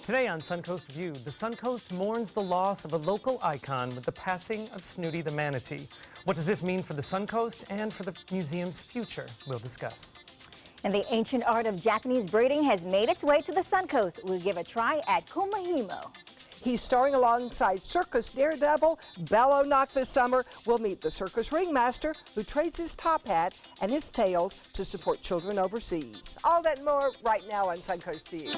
Today on Suncoast View, the Suncoast mourns the loss of a local icon with the passing of Snooty the manatee. What does this mean for the Suncoast and for the museum's future? We'll discuss. And the ancient art of Japanese braiding has made its way to the Suncoast. We'll give a try at kumihimo. He's starring alongside circus daredevil Bello Knock this summer. We'll meet the circus ringmaster who trades his top hat and his tails to support children overseas. All that and more right now on Suncoast View.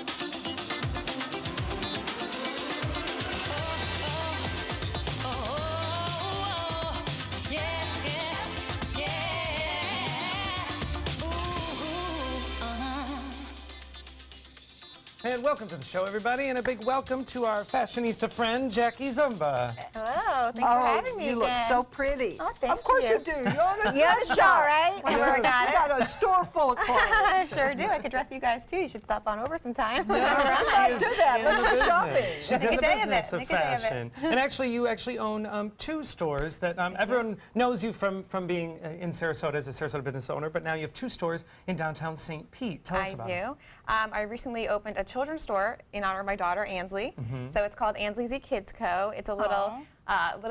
And welcome to the show, everybody, and a big welcome to our fashionista friend, Jackie Zumba. Hello, thanks for having me you look so pretty. Oh, thank Of course you. you do. You're on a Yes, dress all shop. right. You got a store full of clothes. I sure do. I could dress you guys too. You should stop on over sometime. Yes, Let's do that. Let's go shopping. She's in the Make a day of it. business of Make a day of it. fashion. And actually, you own two stores that everyone knows you from being in Sarasota as a Sarasota business owner, but now you have two stores in downtown St. Pete. Tell us about it. I do. I recently opened a children's store in honor of my daughter, Ansley. So it's called Ansley's Kids Co. It's a little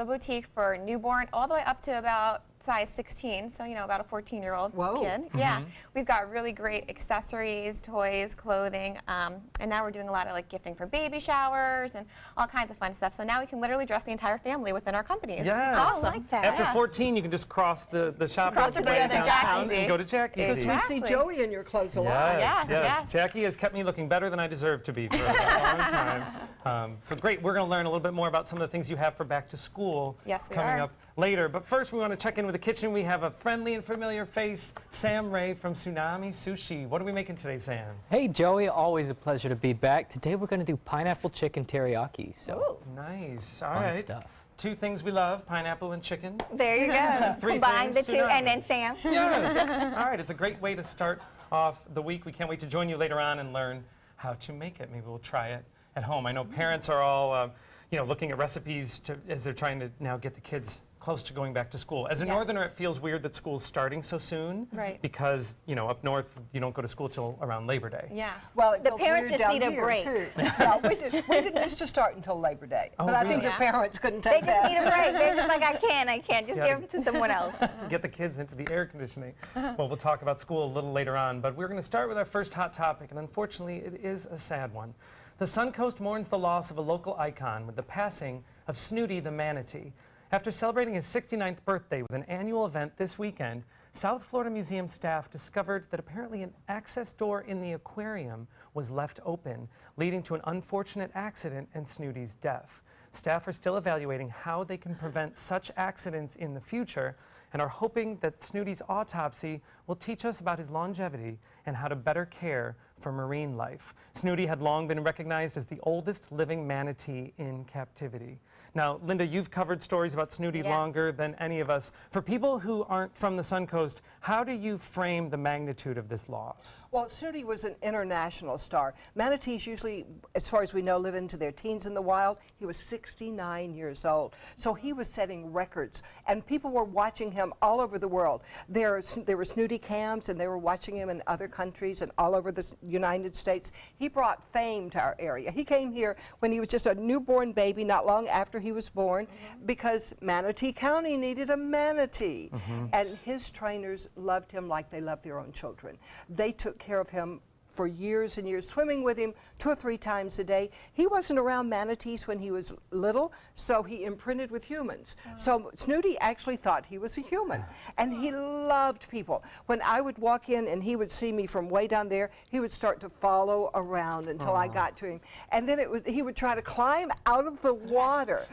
boutique for newborn all the way up to about size 16, so about a 14-year-old kid. Yeah, we've got really great accessories, toys, clothing, and now we're doing a lot of gifting for baby showers and all kinds of fun stuff. So now we can literally dress the entire family within our company. It's Yes. awesome. I like that. After 14, you can just cross the shopping Cross the ways bridge to downtown Jackie's. and go to Jackie's. Because we see Exactly. Joey in your clothes a lot. Yes, Yes. Jackie has kept me looking better than I deserve to be for a long time. So great. We're going to learn a little bit more about some of the things you have for back to school Yes, we coming are. up later. But first, we want to check in with the kitchen. We have a friendly and familiar face, Sam Ray from Tsunami Sushi. What are we making today, Sam? Hey Joey, always a pleasure to be back. Today we're going to do pineapple chicken teriyaki. So Nice. All fun right. stuff. Two things we love, pineapple and chicken. There you go. Three Combine the things, two, tsunami. and then Sam. Yes. All right. It's a great way to start off the week. We can't wait to join you later on and learn how to make it. Maybe we'll try it at home. I know parents are all, looking at recipes as they're trying to now get the kids close to going back to school. As a northerner, it feels weird that school's starting so soon. Right. Because, up north, you don't go to school till around Labor Day. Yeah. Well, it The feels parents weird just down need a here, break. too. Yeah, we didn't used to start until Labor Day. Oh, but I think really? your parents couldn't They take just that. need a break. They're just like, I can't. Just Yeah. give them to someone else. Get the kids into the air conditioning. Well, we'll talk about school a little later on, but we're going to start with our first hot topic, and unfortunately, it is a sad one. The Suncoast mourns the loss of a local icon with the passing of Snooty the manatee. After celebrating his 69th birthday with an annual event this weekend, South Florida Museum staff discovered that apparently an access door in the aquarium was left open, leading to an unfortunate accident and Snooty's death. Staff are still evaluating how they can prevent such accidents in the future and are hoping that Snooty's autopsy will teach us about his longevity and how to better care for marine life. Snooty had long been recognized as the oldest living manatee in captivity. Now, Linda, you've covered stories about Snooty longer than any of us. For people who aren't from the Suncoast, how do you frame the magnitude of this loss? Well, Snooty was an international star. Manatees usually, as far as we know, live into their teens in the wild. He was 69 years old. So he was setting records, and people were watching him all over the world. There were Snooty cams, and they were watching him in other countries and all over the United States. He brought fame to our area. He came here when he was just a newborn baby, not long after he was born, because Manatee County needed a manatee. And his trainers loved him like they loved their own children. They took care of him for years and years, swimming with him 2 or 3 times a day. He wasn't around manatees when he was little, so he imprinted with humans. So Snooty actually thought he was a human, and he loved people. When I would walk in and he would see me from way down there, he would start to follow around until I got to him. And then he would try to climb out of the water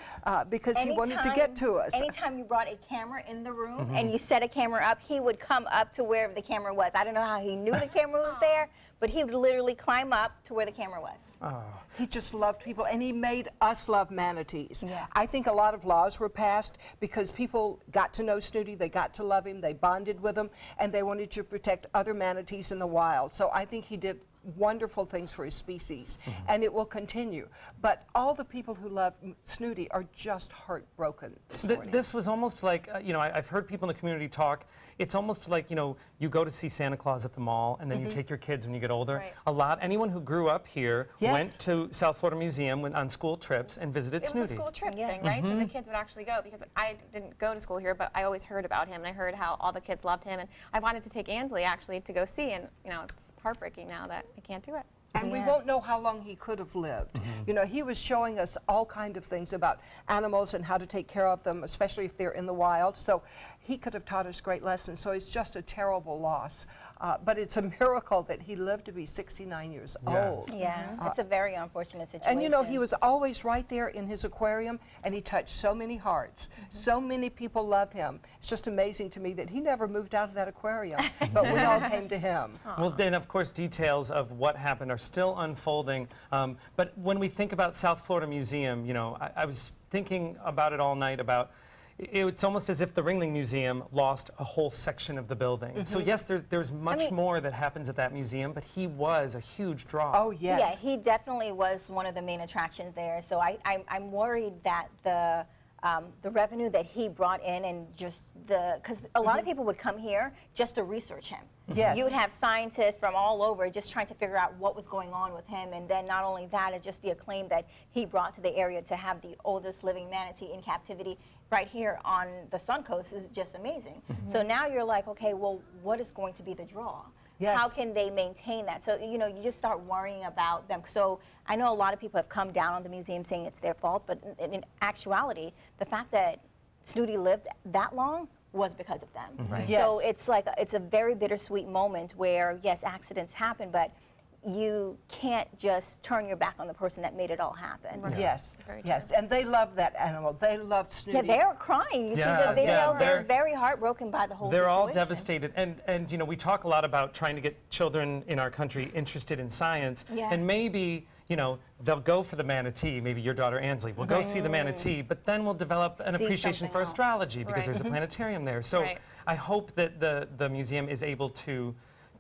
because he wanted to get to us. Anytime you brought a camera in the room and you set a camera up, he would come up to wherever the camera was. I don't know how he knew the camera was there, but he would literally climb up to where the camera was. He just loved people, and he made us love manatees. Yeah. I think a lot of laws were passed because people got to know Snooty, they got to love him, they bonded with him, and they wanted to protect other manatees in the wild. So I think he did wonderful things for his species, and it will continue. But all the people who love Snooty are just heartbroken this morning. This was almost like, you know, I've heard people in the community talk. It's almost like, you know, you go to see Santa Claus at the mall, and then you take your kids when you get older. Right. Anyone who grew up here Yes. went to South Florida Museum, went on school trips, and visited It was Snooty. a school trip thing, right? So the kids would actually go, because I didn't go to school here, but I always heard about him, and I heard how all the kids loved him, and I wanted to take Ansley actually to go see, and you know, it's heartbreaking now that I can't do it. And we won't know how long he could have lived. You know, he was showing us all kind of things about animals and how to take care of them, especially if they're in the wild. So he could have taught us great lessons. So it's just a terrible loss. But it's a miracle that he lived to be 69 years old. Yeah, it's a very unfortunate situation. And you know, he was always right there in his aquarium, and he touched so many hearts. So many people love him. It's just amazing to me that he never moved out of that aquarium, but we all came to him. Well, then, of course, details of what happened are still unfolding. But when we think about South Florida Museum, you know, I was thinking about it all night about it's almost as if the Ringling Museum lost a whole section of the building. So yes, there's much more that happens at that museum, but he was a huge draw. Oh, yes. Yeah, he definitely was one of the main attractions there. So I'm worried that the revenue that he brought in, and just because a lot of people would come here just to research him. Yes. You would have scientists from all over just trying to figure out what was going on with him, and then not only that, it's just the acclaim that he brought to the area to have the oldest living manatee in captivity right here on the Suncoast is just amazing. So now you're like, okay, well, what is going to be the draw? Yes. How can they maintain that? So, you know, you just start worrying about them. So I know a lot of people have come down on the museum saying it's their fault, but in actuality, the fact that Snooty lived that long was because of them. Right. Yes. So it's like, it's a very bittersweet moment where, yes, accidents happen, but you can't just turn your back on the person that made it all happen. Right. Yes, Very yes, and they loved that animal. They loved Snooty. Yeah, they're crying. You see Yeah, the video, yeah, they're they're- very heartbroken by the whole They're situation. all devastated, and you know, we talk a lot about trying to get children in our country interested in science, Yeah. and maybe, you know, they'll go for the manatee. Maybe your daughter Ansley will go see the manatee, but then we'll develop an See appreciation something for else. astrology because Right. there's a planetarium there. So Right. I hope that the museum is able to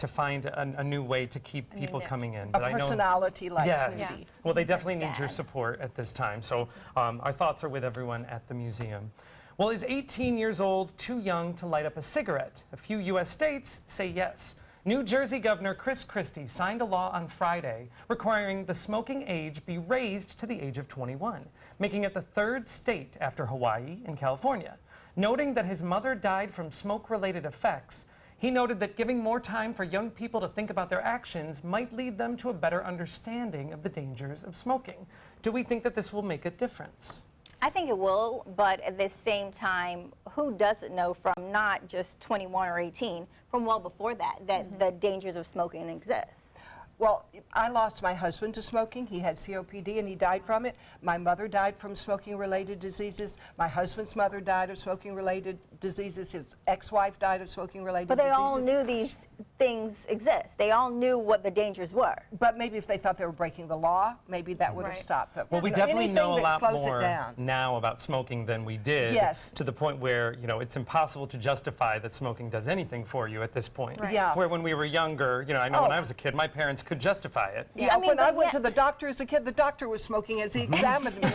find a new way to keep people niche. coming in. A But I know, personality like yes. Snooty. Well, they definitely need your sad. support at this time. So our thoughts are with everyone at the museum. Well, is 18 years old too young to light up a cigarette? A few U.S. states say yes. New Jersey Governor Chris Christie signed a law on Friday requiring the smoking age be raised to the age of 21, making it the third state after Hawaii and California. Noting that his mother died from smoke-related effects, he noted that giving more time for young people to think about their actions might lead them to a better understanding of the dangers of smoking. Do we think that this will make a difference? I think it will, but at the same time, who doesn't know from not just 21 or 18, from well before that, that the dangers of smoking exist? Well, I lost my husband to smoking. He had COPD and he died from it. My mother died from smoking-related diseases. My husband's mother died of smoking-related diseases. His ex-wife died of smoking-related But they diseases. all knew these things exist. They all knew what the dangers were. But maybe if they thought they were breaking the law, maybe that would have Right. stopped them. Well, we You definitely anything know a that lot slows it more down. now about smoking than we did. Yes. To the point where, you know, it's impossible to justify that smoking does anything for you at this point. Right. Yeah. Where when we were younger, you know, I know when Oh. I was a kid, my parents could justify it. Yeah, I mean, when I but went yeah- to the doctor as a kid, the doctor was smoking as he examined me.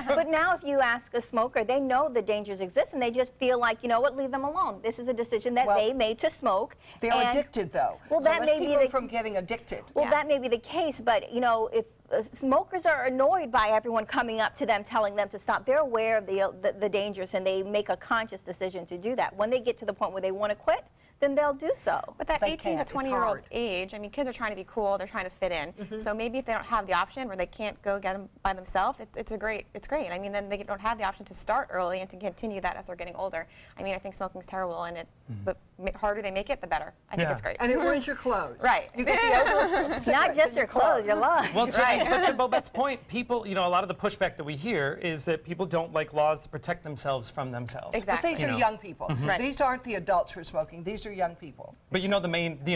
But now if you ask a smoker, they know the dangers exist, and they just feel like, you know what, leave them alone. This is a decision that Well, they made to smoke. They're and- addicted, though. Well, so that let's may keep be them the- from getting addicted. Well, Yeah. that may be the case, but, you know, if smokers are annoyed by everyone coming up to them telling them to stop, they're aware of the dangers, and they make a conscious decision to do that. When they get to the point where they want to quit, then they'll do so. But that They 18 to can't. It's 20-year-old hard. age, I mean, kids are trying to be cool, they're trying to fit in. So maybe if they don't have the option where they can't go get them by themselves, it's great. I mean, then they don't have the option to start early and to continue that as they're getting older. I mean, I think smoking's terrible, and the harder they make it, the better. I think Yeah. it's great. And it ruins your clothes. Right. You get the odor of Not cigarettes just in your clothes, your lungs. Well, but to Bobette's point, people, you know, a lot of the pushback that we hear is that people don't like laws that protect themselves from themselves. Exactly. But these You are know. young people. Right. These aren't the adults who are smoking. These these are young people. But you know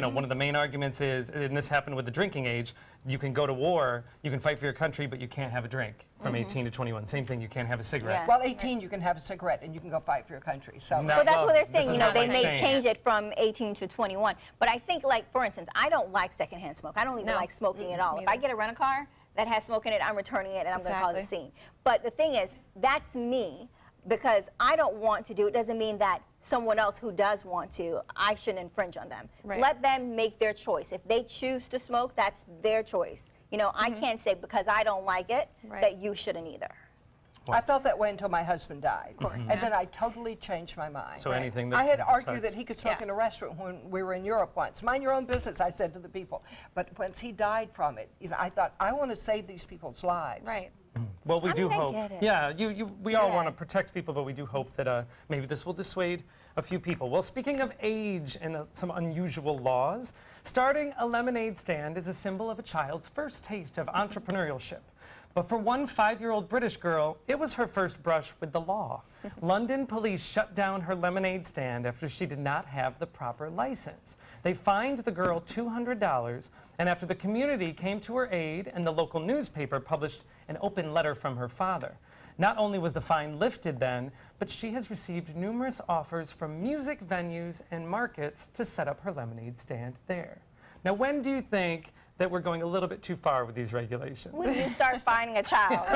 one of the main arguments is, and this happened with the drinking age, you can go to war, you can fight for your country, but you can't have a drink from 18 to 21. Same thing, you can't have a cigarette. Yeah. Well, 18, you can have a cigarette and you can go fight for your country. So. No. But that's Well, what they're this saying. is You know, what they I'm may saying. change it from 18 to 21. But I think, like, for instance, I don't like secondhand smoke. I don't even like smoking at all. Me If I either. get a rental-car that has smoke in it, I'm returning it and I'm going to call it a Exactly. scene. But the thing is, that's me because I don't want to do it. Doesn't mean that someone else who does want to, I shouldn't infringe on them. Right. Let them make their choice. If they choose to smoke, that's their choice. You know, I can't say because I don't like it Right. that you shouldn't either. I felt that way until my husband died. Of course. And then I totally changed my mind. So anything that I had touched- argued that he could smoke Yeah. in a restaurant when we were in Europe once. Mind your own business, I said to the people. But once he died from it, you know, I thought, I want to save these people's lives. Right. Well, we I do mean, I hope. get it. Yeah, we all Yeah. want to protect people, but we do hope that maybe this will dissuade a few people. Well, speaking of age and some unusual laws, starting a lemonade stand is a symbol of a child's first taste of entrepreneurship. But for one 5-year-old British girl, it was her first brush with the law. London police shut down her lemonade stand after she did not have the proper license. They fined the girl $200, and after the community came to her aid and the local newspaper published an open letter from her father. Not only was the fine lifted then, but she has received numerous offers from music venues and markets to set up her lemonade stand there. Now, when do you think that we're going a little bit too far with these regulations? When you start finding a child.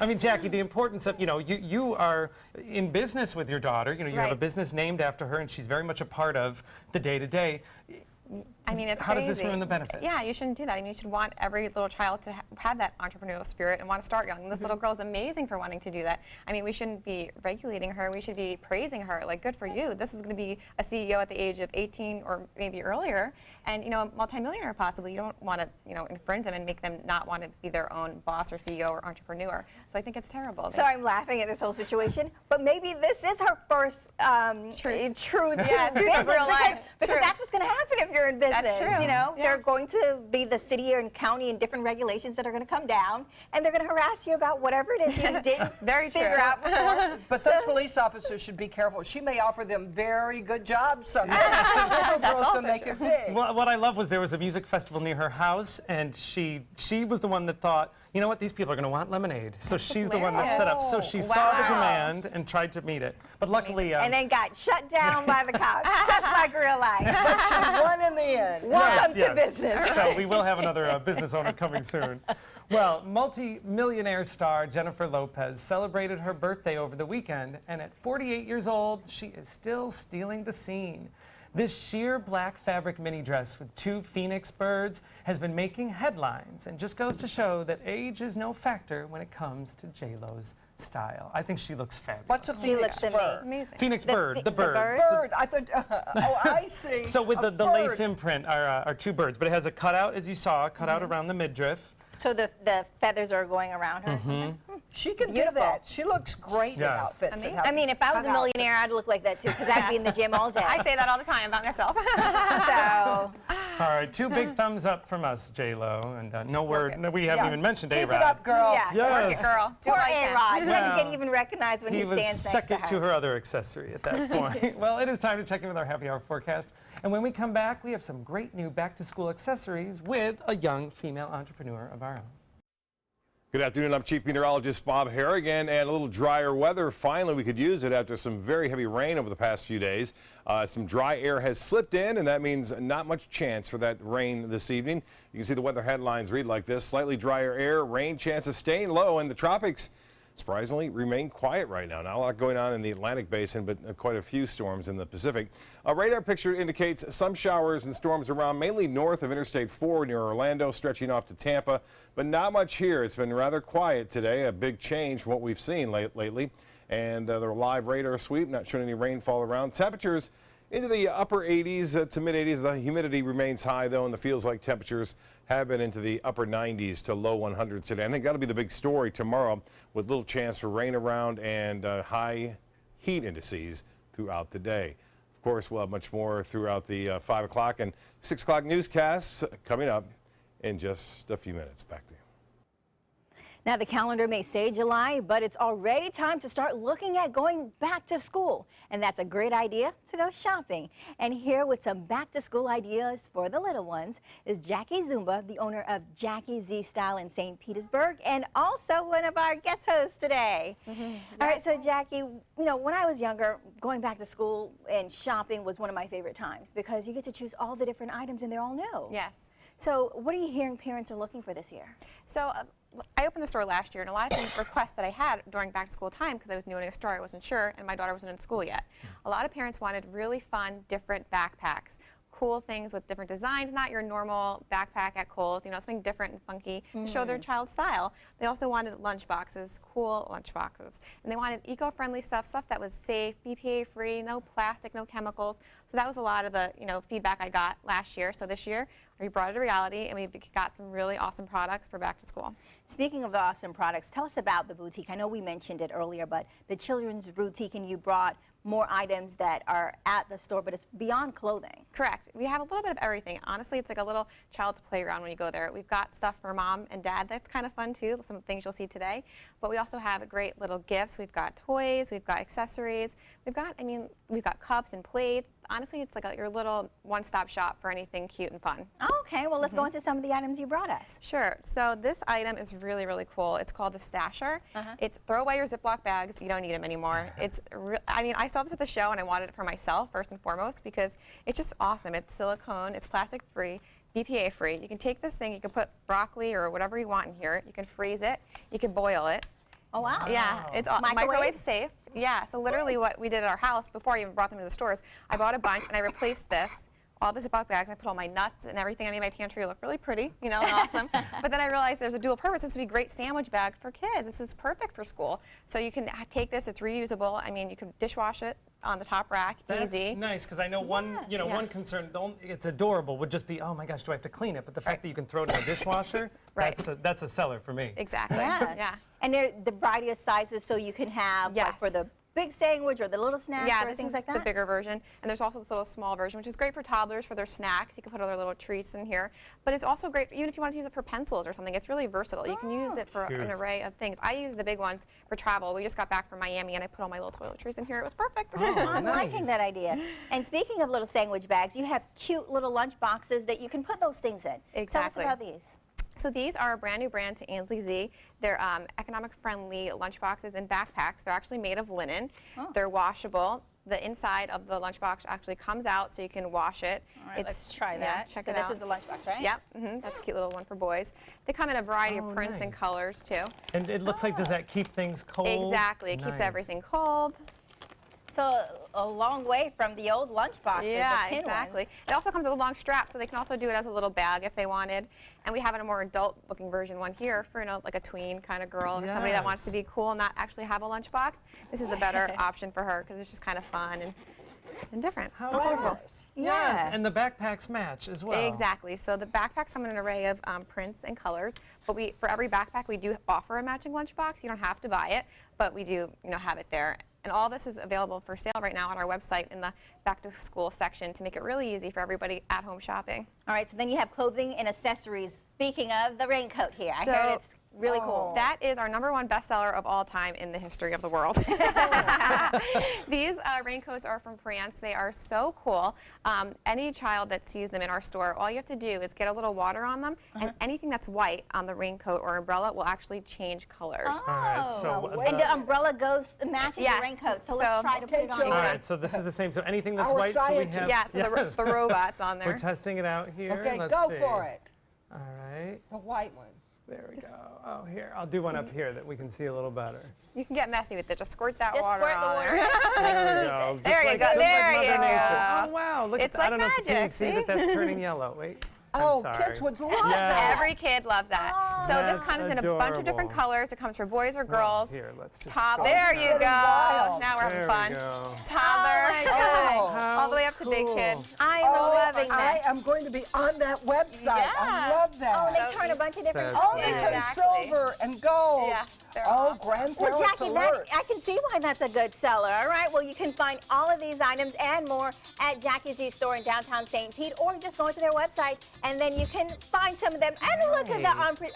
I mean, Jackie, the importance of, you are in business with your daughter. You have a Right. business named after her, and she's very much a part of the day-to-day. I mean, it's How does crazy. this ruin the benefits? Yeah, you shouldn't do that. I mean, you should want every little child to have that entrepreneurial spirit and want to start young. And this little girl is amazing for wanting to do that. I mean, we shouldn't be regulating her. We should be praising her. Like, good for you. This is going to be a CEO at the age of 18 or maybe earlier, and a multimillionaire possibly. You don't want to, infringe them and make them not want to be their own boss or CEO or entrepreneur. So I think it's terrible. So I'm laughing at this whole situation, but maybe this is her first true Yeah, truth business of real life. because True. that's what's going to happen if you're in business. That's true. They're Yeah. going to be the city and county and different regulations that are going to come down, and they're going to harass you about whatever it is you didn't Very figure true. out before. But those police officers should be careful. She may offer them very good jobs someday. This little girl's going to make it big. Well, what I love was there was a music festival near her house, and she was the one that thought, you know what, these people are going to want lemonade. So she's the one that set up. So she saw the Wow. demand and tried to meet it. But luckily, And then got shut down by the cops, just like real life. But she won in the end. Welcome to business. So we will have another business owner coming soon. Well, multi-millionaire star Jennifer Lopez celebrated her birthday over the weekend, and at 48 years old, she is still stealing the scene. This sheer black fabric mini dress with 2 phoenix birds has been making headlines and just goes to show that age is no factor when it comes to J-Lo's style. I think she looks fabulous. What's a She phoenix looks bird? Amazing. Phoenix The bird, the bird. Bird. I thought, oh, I see. So with A the bird. lace imprint are 2 birds, but it has a cutout, as you saw, cutout around the midriff. So the feathers are going around her. or something? She can do Beautiful. that. She looks great in Yes. outfits. that Amazing. have I mean, if I was a cutouts. millionaire, I'd look like that too, because I'd be in the gym all day. I say that all the time about myself. So, All right, 2 big thumbs up from us, J-Lo, and no word, no, we haven't Yeah. even mentioned Keep A-Rod. it up, girl. yeah. Yes. Work it, girl. Do Poor what you can. A-Rod. He Yeah. didn't even recognize when he, He was stands next second to to her. her other accessory at that point. Well, it is time to check in with our happy hour forecast. And when we come back, we have some great new back-to-school accessories with a young female entrepreneur of our own. Good afternoon, I'm Chief Meteorologist Bob Harrigan, and a little drier weather. Finally, we could use it after some very heavy rain over the past few days. Some dry air has slipped in, and that means not much chance for that rain this evening. You can see the weather headlines read like this: slightly drier air, rain chances staying low, and the tropics surprisingly remain quiet right now. Not a lot going on in the Atlantic basin, but quite a few storms in the Pacific. A radar picture indicates some showers and storms around, mainly north of Interstate 4 near Orlando, stretching off to Tampa, but not much here. It's been rather quiet today, a big change from what we've seen lately. And the live radar sweep not showing any rainfall around. Temperatures into the upper 80s to mid 80s. The humidity remains high, though, and the feels like temperatures have been into the upper 90s to low 100s today. I think that'll be the big story tomorrow, with little chance for rain around and high heat indices throughout the day. Of course, we'll have much more throughout the 5 o'clock and 6 o'clock newscasts coming up in just a few minutes. Back to you. Now, the calendar may say July, but it's already time to start looking at going back to school. And that's a great idea to go shopping. And here with some back to school ideas for the little ones is Jackie Zumba, the owner of Jackie Z Style in St. Petersburg, and also one of our guest hosts today. All right, so Jackie, you know, when I was younger, going back to school and shopping was one of my favorite times because you get to choose all the different items and they're all new. Yes. So what are you hearing parents are looking for this year? So I opened the store last year, and a lot of the requests that I had during back to school time, because I was new in a store, I wasn't sure, and my daughter wasn't in school yet. A lot of parents wanted really fun, different backpacks, cool things with different designs, not your normal backpack at Kohl's, you know, something different and funky to show their child's style. They also wanted lunch boxes, cool lunch boxes, and they wanted eco-friendly stuff that was safe, BPA-free, no plastic, no chemicals. So that was a lot of the, you know, feedback I got last year. So this year, we brought it to reality, and we've got some really awesome products for back to school. Speaking of the awesome products, tell us about the boutique. I know we mentioned it earlier, but the children's boutique, and you brought more items that are at the store, but it's beyond clothing. Correct. We have a little bit of everything. Honestly, it's like a little child's playground when you go there. We've got stuff for mom and dad that's kind of fun too, some things you'll see today. But we also have great little gifts. We've got toys, we've got accessories, we've got cups and plates. Honestly, it's like your little one-stop shop for anything cute and fun. Okay, well, let's go into some of the items you brought us. Sure. So this item is really, really cool. It's called the Stasher. It's throw away your Ziploc bags. You don't need them anymore. I mean, I saw this at the show, and I wanted it for myself first and foremost because it's just awesome. It's silicone. It's plastic-free, BPA-free. You can take this thing. You can put broccoli or whatever you want in here. You can freeze it. You can boil it. Oh, wow. Yeah, it's microwave safe. Yeah, so literally what we did at our house before I even brought them to the stores, I bought a bunch and I replaced all the Ziploc bags, and I put all my nuts and everything I made in my pantry look really pretty, you know, and awesome. But then I realized there's a dual purpose. This would be a great sandwich bag for kids. This is perfect for school. So you can take this, it's reusable. I mean, you can dishwash it on the top rack, easy. That's nice, because I know one concern, it's adorable, would just be, oh my gosh, do I have to clean it? But the fact that you can throw it in a dishwasher, that's a seller for me. Exactly. Yeah. And there are the variety of sizes, so you can have like for the big sandwich or the little snacks or things like that? The bigger version. And there's also this little small version, which is great for toddlers for their snacks. You can put other little treats in here. But it's also great, even if you want to use it for pencils or something. It's really versatile. You can use it for an array of things. I use the big ones for travel. We just got back from Miami, and I put all my little toiletries in here. It was perfect. I'm liking that idea. And speaking of little sandwich bags, you have cute little lunch boxes that you can put those things in. Exactly. Tell us about these. So these are a brand new brand to Ansley Z. They're economic-friendly lunchboxes and backpacks. They're actually made of linen. They're washable. The inside of the lunchbox actually comes out, so you can wash it. All right, let's try that. Check it out. This is the lunchbox, right? Yep. That's a cute little one for boys. They come in a variety of prints and colors too. And it looks like, does that keep things cold? Exactly. It keeps everything cold. So a long way from the old lunch boxes, the tin exactly. ones. It also comes with a long strap, so they can also do it as a little bag if they wanted. And we have a more adult-looking version one here for, you know, like a tween kind of girl or somebody that wants to be cool and not actually have a lunch box. This is the better option for her because it's just kind of fun and different. How colorful. Yes, and the backpacks match as well. Exactly. So the backpacks come in an array of prints and colors, but for every backpack we do offer a matching lunchbox. You don't have to buy it, but we do, you know, have it there. And all this is available for sale right now on our website in the back to school section to make it really easy for everybody at home shopping. All right, so then you have clothing and accessories. Speaking of the raincoat here, I heard it's really cool. That is our #1 bestseller of all time in the history of the world. These raincoats are from France. They are so cool. Any child that sees them in our store, all you have to do is get a little water on them, and anything that's white on the raincoat or umbrella will actually change colors. All right, so and the umbrella matches the raincoat, so let's try to put it on. All right, so this is the same. So anything that's white, so we have... So the robots on there. We're testing it out here. Okay, Let's go see. for it. All right. The white one. There we go. Oh, here. I'll do one up here that we can see a little better. You can get messy with it. Just squirt that Just water squirt the on water. There we go. There you go. There you go. Oh, wow. Look It's at that. I like don't know if you can magic, see that that's turning yellow. Wait. Oh, I'm sorry. kids would love Yes. that. Every kid loves that. So That's this comes in a bunch of different adorable. colors. It comes for boys or girls. Here, let's just... There it's you getting go. wild. Now we're having There fun. we go. Toddler. Oh. All the way up to big kid. I'm Oh, loving I that. am going to be on that website. I love that. Oh, they turn a bunch of different That's Oh, they colors. turn Exactly. silver and gold. Yeah, they're Oh, awesome. grandparents Well, Jackie, alert. I can see why that's a good seller. All right, well, you can find all of these items and more at Jackie Z store in downtown St. Pete, or just go to their website and then you can find some of them. And look at the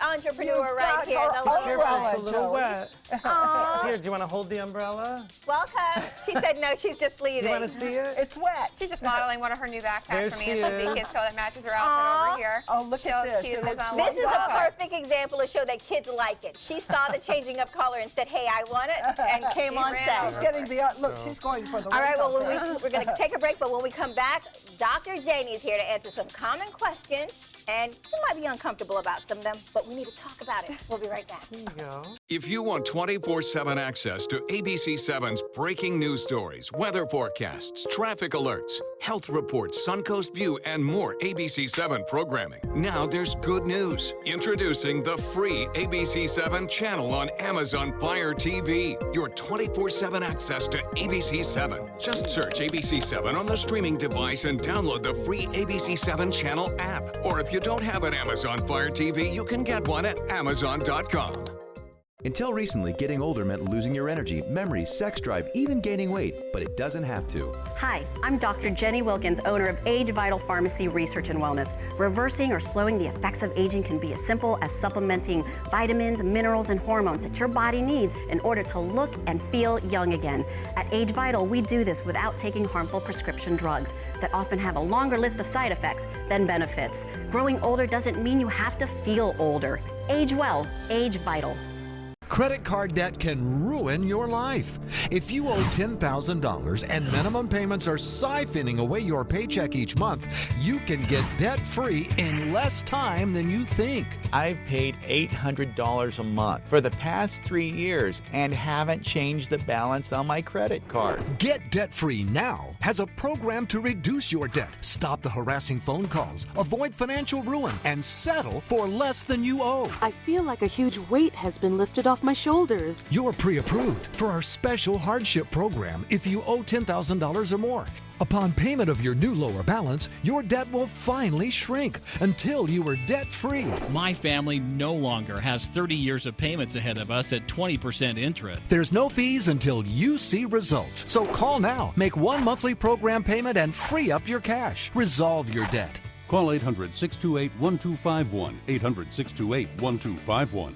entrepreneur right got here. her The little umbrella. one. It's a little Joey. wet. Aw. Here, do you want to hold the umbrella? Welcome. She said no, she's just leaving. You want to see it? It's wet. She's just modeling one of her new backpacks There for me she and is. the kids coat that matches her outfit over here. Oh, look at She's this. cute It as looks a This little is a dog. perfect example to show that kids like it. She saw the changing of color and said, hey, I want it, and came on ran set. She's getting the, look, she's going for the All right, well, rainbow. we're going to take a break, but when we come back, Dr. Janie is here to answer some common questions, and you might be uncomfortable about some of them, but we need to talk about it. We'll be right back. Here you go. If you want 24/7 access to ABC7's breaking news stories, weather forecasts, traffic alerts, health reports, Suncoast View, and more ABC7 programming, now there's good news. Introducing the free ABC7 channel on Amazon Fire TV. Your 24/7 access to ABC7. Just search ABC7 on the streaming device and download the free ABC7 channel app. Or if you don't have an Amazon Fire TV, you can get one at Amazon.com. Until recently, getting older meant losing your energy, memory, sex drive, even gaining weight, but it doesn't have to. Hi, I'm Dr. Jenny Wilkins, owner of Age Vital Pharmacy Research and Wellness. Reversing or slowing the effects of aging can be as simple as supplementing vitamins, minerals, and hormones that your body needs in order to look and feel young again. At Age Vital, we do this without taking harmful prescription drugs that often have a longer list of side effects than benefits. Growing older doesn't mean you have to feel older. Age well, Age Vital. Credit card debt can ruin your life. If you owe $10,000 and minimum payments are siphoning away your paycheck each month, you can get debt-free in less time than you think. I've paid $800 a month for the past 3 years and haven't changed the balance on my credit card. Get Debt-Free Now has a program to reduce your debt, stop the harassing phone calls, avoid financial ruin, and settle for less than you owe. I feel like a huge weight has been lifted off my shoulders. You're pre-approved for our special hardship program if you owe $10,000 or more. Upon payment of your new lower balance, your debt will finally shrink until you are debt-free. My family no longer has 30 years of payments ahead of us at 20% interest. There's no fees until you see results. So call now, make one monthly program payment, and free up your cash. Resolve your debt. Call 800-628-1251, 800-628-1251.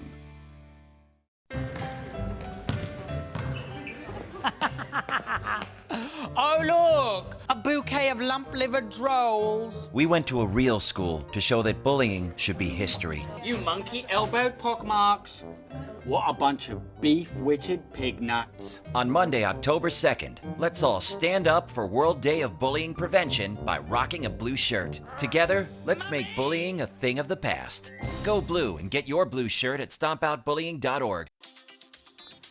Oh, look! A bouquet of lump-livered drolls. We went to a real school to show that bullying should be history. You monkey-elbowed pockmarks. What a bunch of beef-witted pig nuts. On Monday, October 2nd, let's all stand up for World Day of Bullying Prevention by rocking a blue shirt. Together, let's make bullying a thing of the past. Go blue and get your blue shirt at stompoutbullying.org.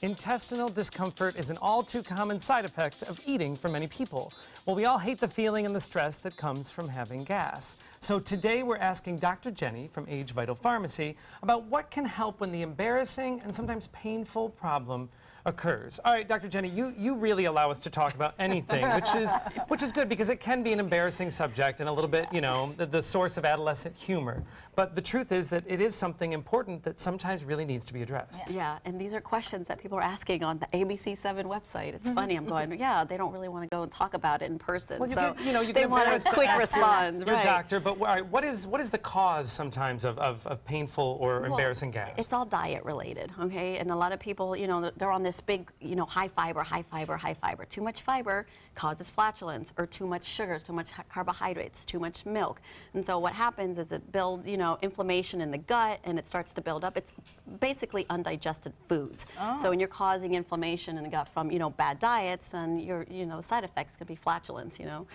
Intestinal discomfort is an all too common side effect of eating for many people. Well, we all hate the feeling and the stress that comes from having gas. So today we're asking Dr. Jenny from Age Vital Pharmacy about what can help when the embarrassing and sometimes painful problem occurs. All right, Dr. Jenny, you really allow us to talk about anything, which is good because it can be an embarrassing subject and a little bit, you know, the source of adolescent humor. But the truth is that it is something important that sometimes really needs to be addressed. Yeah, and these are questions that people are asking on the ABC7 website. It's funny, I'm going, yeah, they don't really want to go and talk about it in person. Well, so you they get want a embarrassed to quick ask response. your Right. doctor, but all right, what is the cause sometimes of painful or embarrassing gas? It's all diet related, okay? And a lot of people, you know, they're on this big, you know, high fiber, high fiber, high fiber. Too much fiber causes flatulence, or too much sugars, too much carbohydrates, too much milk. And so what happens is it builds, you know, inflammation in the gut, and it starts to build up. It's basically undigested foods. Oh. So when you're causing inflammation in the gut from, you know, bad diets, then your, you know, side effects could be flatulence, you know.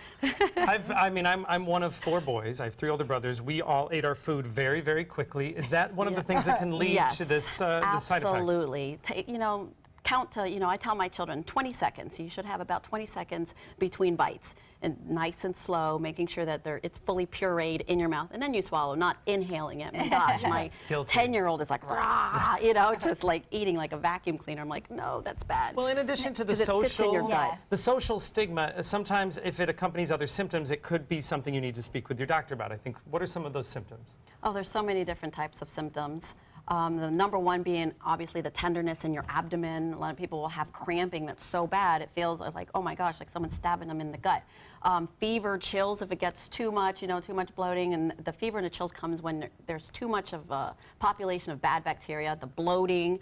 I'm one of 4 boys. I have 3 older brothers. We all ate our food very, very quickly. Is that one of the things that can lead Yes, to this side effect? Absolutely. You know, count to, you know, I tell my children 20 seconds. You should have about 20 seconds between bites, and nice and slow, making sure that it's fully pureed in your mouth, and then you swallow, not inhaling it. My gosh, my 10-year-old is like, rah, you know, just like eating like a vacuum cleaner. I'm like, no, that's bad. Well, in addition to the Because it sits in your gut. the social stigma, sometimes if it accompanies other symptoms, it could be something you need to speak with your doctor about. I think. What are some of those symptoms? Oh, there's so many different types of symptoms. The number one being obviously the tenderness in your abdomen. A lot of people will have cramping that's so bad it feels like, oh my gosh, like someone's stabbing them in the gut. Fever, chills if it gets too much, too much bloating, and the fever and the chills comes when there's too much of a population of bad bacteria, the bloating.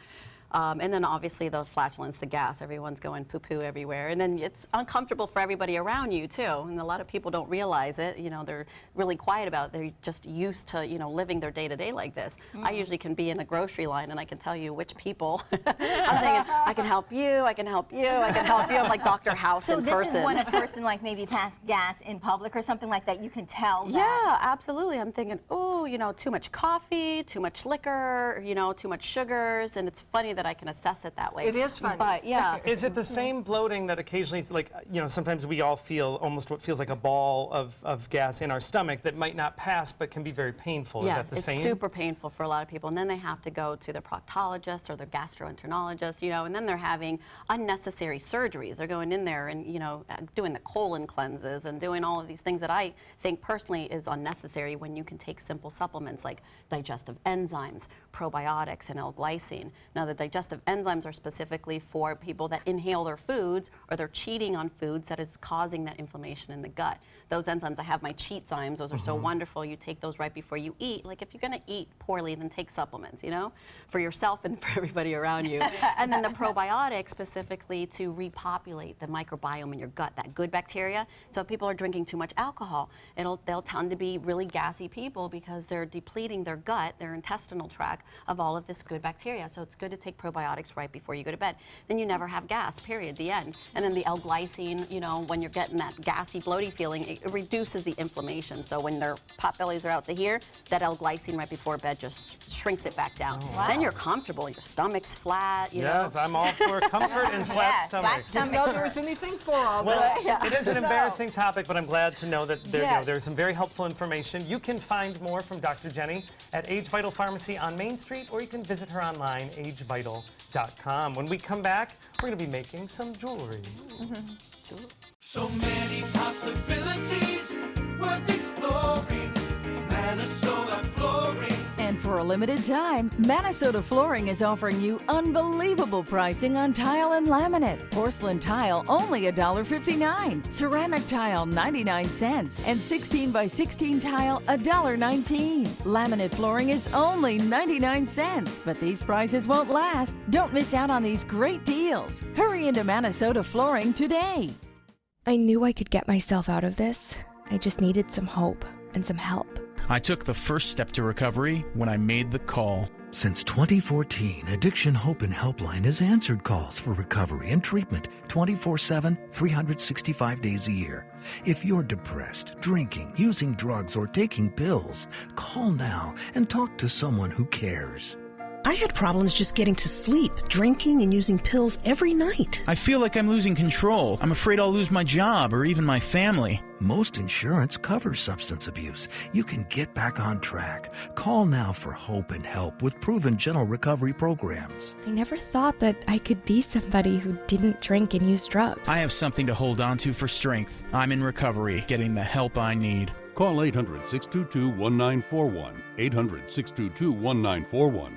And then obviously the flatulence, the gas, everyone's going poo-poo everywhere. And then it's uncomfortable for everybody around you too. And a lot of people don't realize it. They're really quiet about it. They're just used to, living their day-to-day like this. I usually can be in a grocery line and I can tell you which people. I'm thinking, I can help you, I can help you, I can help you. I'm like Dr. House in person. So this is when a person like maybe passed gas in public or something like that, you can tell that. Yeah, absolutely. I'm thinking, oh, too much coffee, too much liquor, too much sugars. And it's funny that I can assess it that way. It is funny. But yeah. Is it the same bloating that occasionally, sometimes we all feel almost what feels like a ball of gas in our stomach that might not pass but can be very painful? Yeah, is that the same? It's super painful for a lot of people. And then they have to go to their proctologist or their gastroenterologist, and then they're having unnecessary surgeries. They're going in there and, doing the colon cleanses and doing all of these things that I think personally is unnecessary when you can take simple supplements like digestive enzymes, probiotics, and L-glycine. Now, the digestive enzymes are specifically for people that inhale their foods or they're cheating on foods that is causing that inflammation in the gut. Those enzymes, I have my cheatzymes. Those are so wonderful. You take those right before you eat. Like if you're going to eat poorly, then take supplements, for yourself and for everybody around you. And then the probiotics specifically to repopulate the microbiome in your gut, that good bacteria. So if people are drinking too much alcohol, they'll tend to be really gassy people because they're depleting their gut, their intestinal tract, of all of this good bacteria. So it's good to take probiotics right before you go to bed. Then you never have gas, period, the end. And then the L-glycine, when you're getting that gassy, bloaty feeling, it reduces the inflammation. So when their pot bellies are out to here, that L-glycine right before bed just shrinks it back down. Oh, wow. Then you're comfortable, your stomach's flat, Yes, I'm all for comfort and flat stomachs. I didn't know there was anything for all Well, that. it is an embarrassing topic, but I'm glad to know that there's some very helpful information. You can find more from Dr. Jenny at Age Vital Pharmacy on Main Street, or you can visit her online, agevital.com. When we come back, we're going to be making some jewelry. So many possibilities worth exploring. Minnesota Flooring. And for a limited time, Minnesota Flooring is offering you unbelievable pricing on tile and laminate. Porcelain tile only $1.59. Ceramic tile 99 cents. And 16 by 16 tile $1.19. Laminate flooring is only 99 cents. But these prices won't last. Don't miss out on these great deals. Hurry into Minnesota Flooring today. I knew I could get myself out of this. I just needed some hope and some help. I took the first step to recovery when I made the call. Since 2014, Addiction Hope and Helpline has answered calls for recovery and treatment 24/7, 365 days a year. If you're depressed, drinking, using drugs, or taking pills, call now and talk to someone who cares. I had problems just getting to sleep, drinking and using pills every night. I feel like I'm losing control. I'm afraid I'll lose my job or even my family. Most insurance covers substance abuse. You can get back on track. Call now for hope and help with proven gentle recovery programs. I never thought that I could be somebody who didn't drink and use drugs. I have something to hold on to for strength. I'm in recovery, getting the help I need. Call 800-622-1941. 800-622-1941.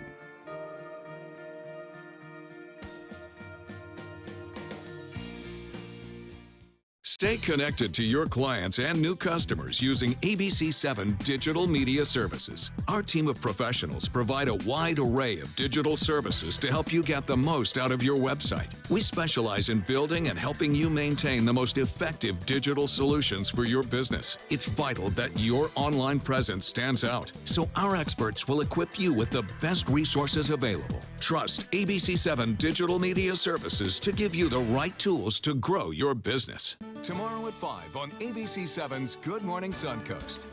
Stay connected to your clients and new customers using ABC7 Digital Media Services. Our team of professionals provide a wide array of digital services to help you get the most out of your website. We specialize in building and helping you maintain the most effective digital solutions for your business. It's vital that your online presence stands out, so our experts will equip you with the best resources available. Trust ABC7 Digital Media Services to give you the right tools to grow your business. Tomorrow at 5 on ABC7's Good Morning Suncoast.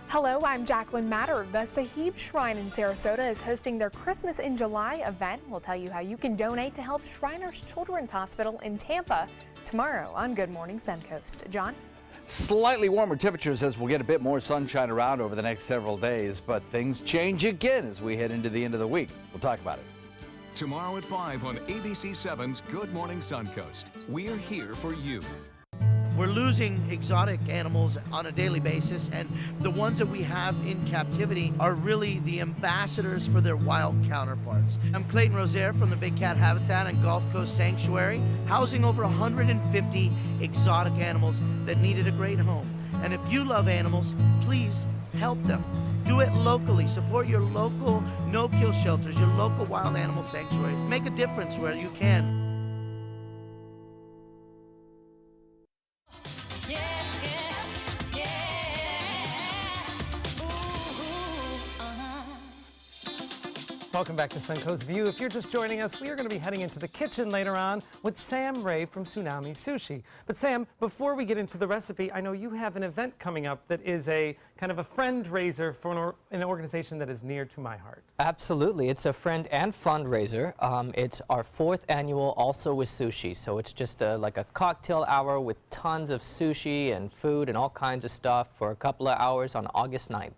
Hello, I'm Jacqueline Matter. The Sahib Shrine in Sarasota is hosting their Christmas in July event. We'll tell you how you can donate to help Shriners Children's Hospital in Tampa tomorrow on Good Morning Suncoast. John? Slightly warmer temperatures as we'll get a bit more sunshine around over the next several days, but things change again as we head into the end of the week. We'll talk about it. Tomorrow at 5 on ABC7's Good Morning Suncoast. We're here for you. We're losing exotic animals on a daily basis, and the ones that we have in captivity are really the ambassadors for their wild counterparts. I'm Clayton Rozier from the Big Cat Habitat and Gulf Coast Sanctuary, housing over 150 exotic animals that needed a great home. And if you love animals, please help them. Do it locally. Support your local no-kill shelters, your local wild animal sanctuaries. Make a difference where you can. Welcome back to Suncoast View. If you're just joining us, we are going to be heading into the kitchen later on with Sam Ray from Tsunami Sushi. But Sam, before we get into the recipe, I know you have an event coming up that is a kind of a friend-raiser for an organization that is near to my heart. Absolutely. It's a friend and fundraiser. It's our 4th annual Also with Sushi. So it's just like a cocktail hour with tons of sushi and food and all kinds of stuff for a couple of hours on August 9th.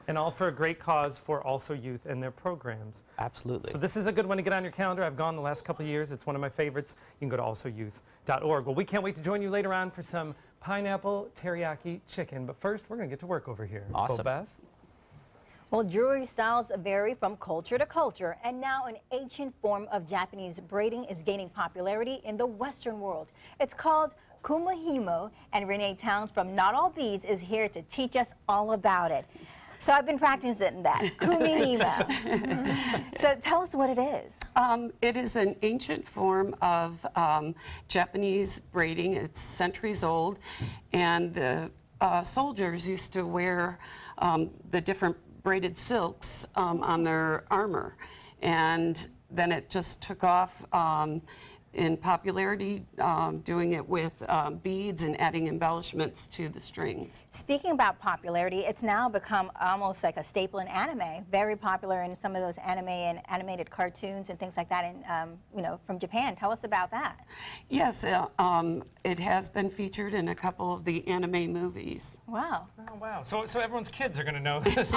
And all for a great cause for Also Youth and their programs. Absolutely. So this is a good one to get on your calendar. I've gone the last couple of years. It's one of my favorites. You can go to alsoyouth.org. Well, we can't wait to join you later on for some pineapple teriyaki chicken. But first, we're going to get to work over here. Awesome. Beth? Well, jewelry styles vary from culture to culture, and now an ancient form of Japanese braiding is gaining popularity in the Western world. It's called kumihimo, and Renee Towns from Not All Beads is here to teach us all about it. So I've been practicing that, kumihimo. So tell us what it is. It is an ancient form of Japanese braiding. It's centuries old, and the soldiers used to wear the different braided silks on their armor. And then it just took off in popularity, doing it with beads and adding embellishments to the strings. Speaking about popularity, it's now become almost like a staple in anime, very popular in some of those anime and animated cartoons and things like that, in, you know, from Japan. Tell us about that. Yes, it has been featured in a couple of the anime movies. Wow. Oh, wow. So everyone's kids are going to know this.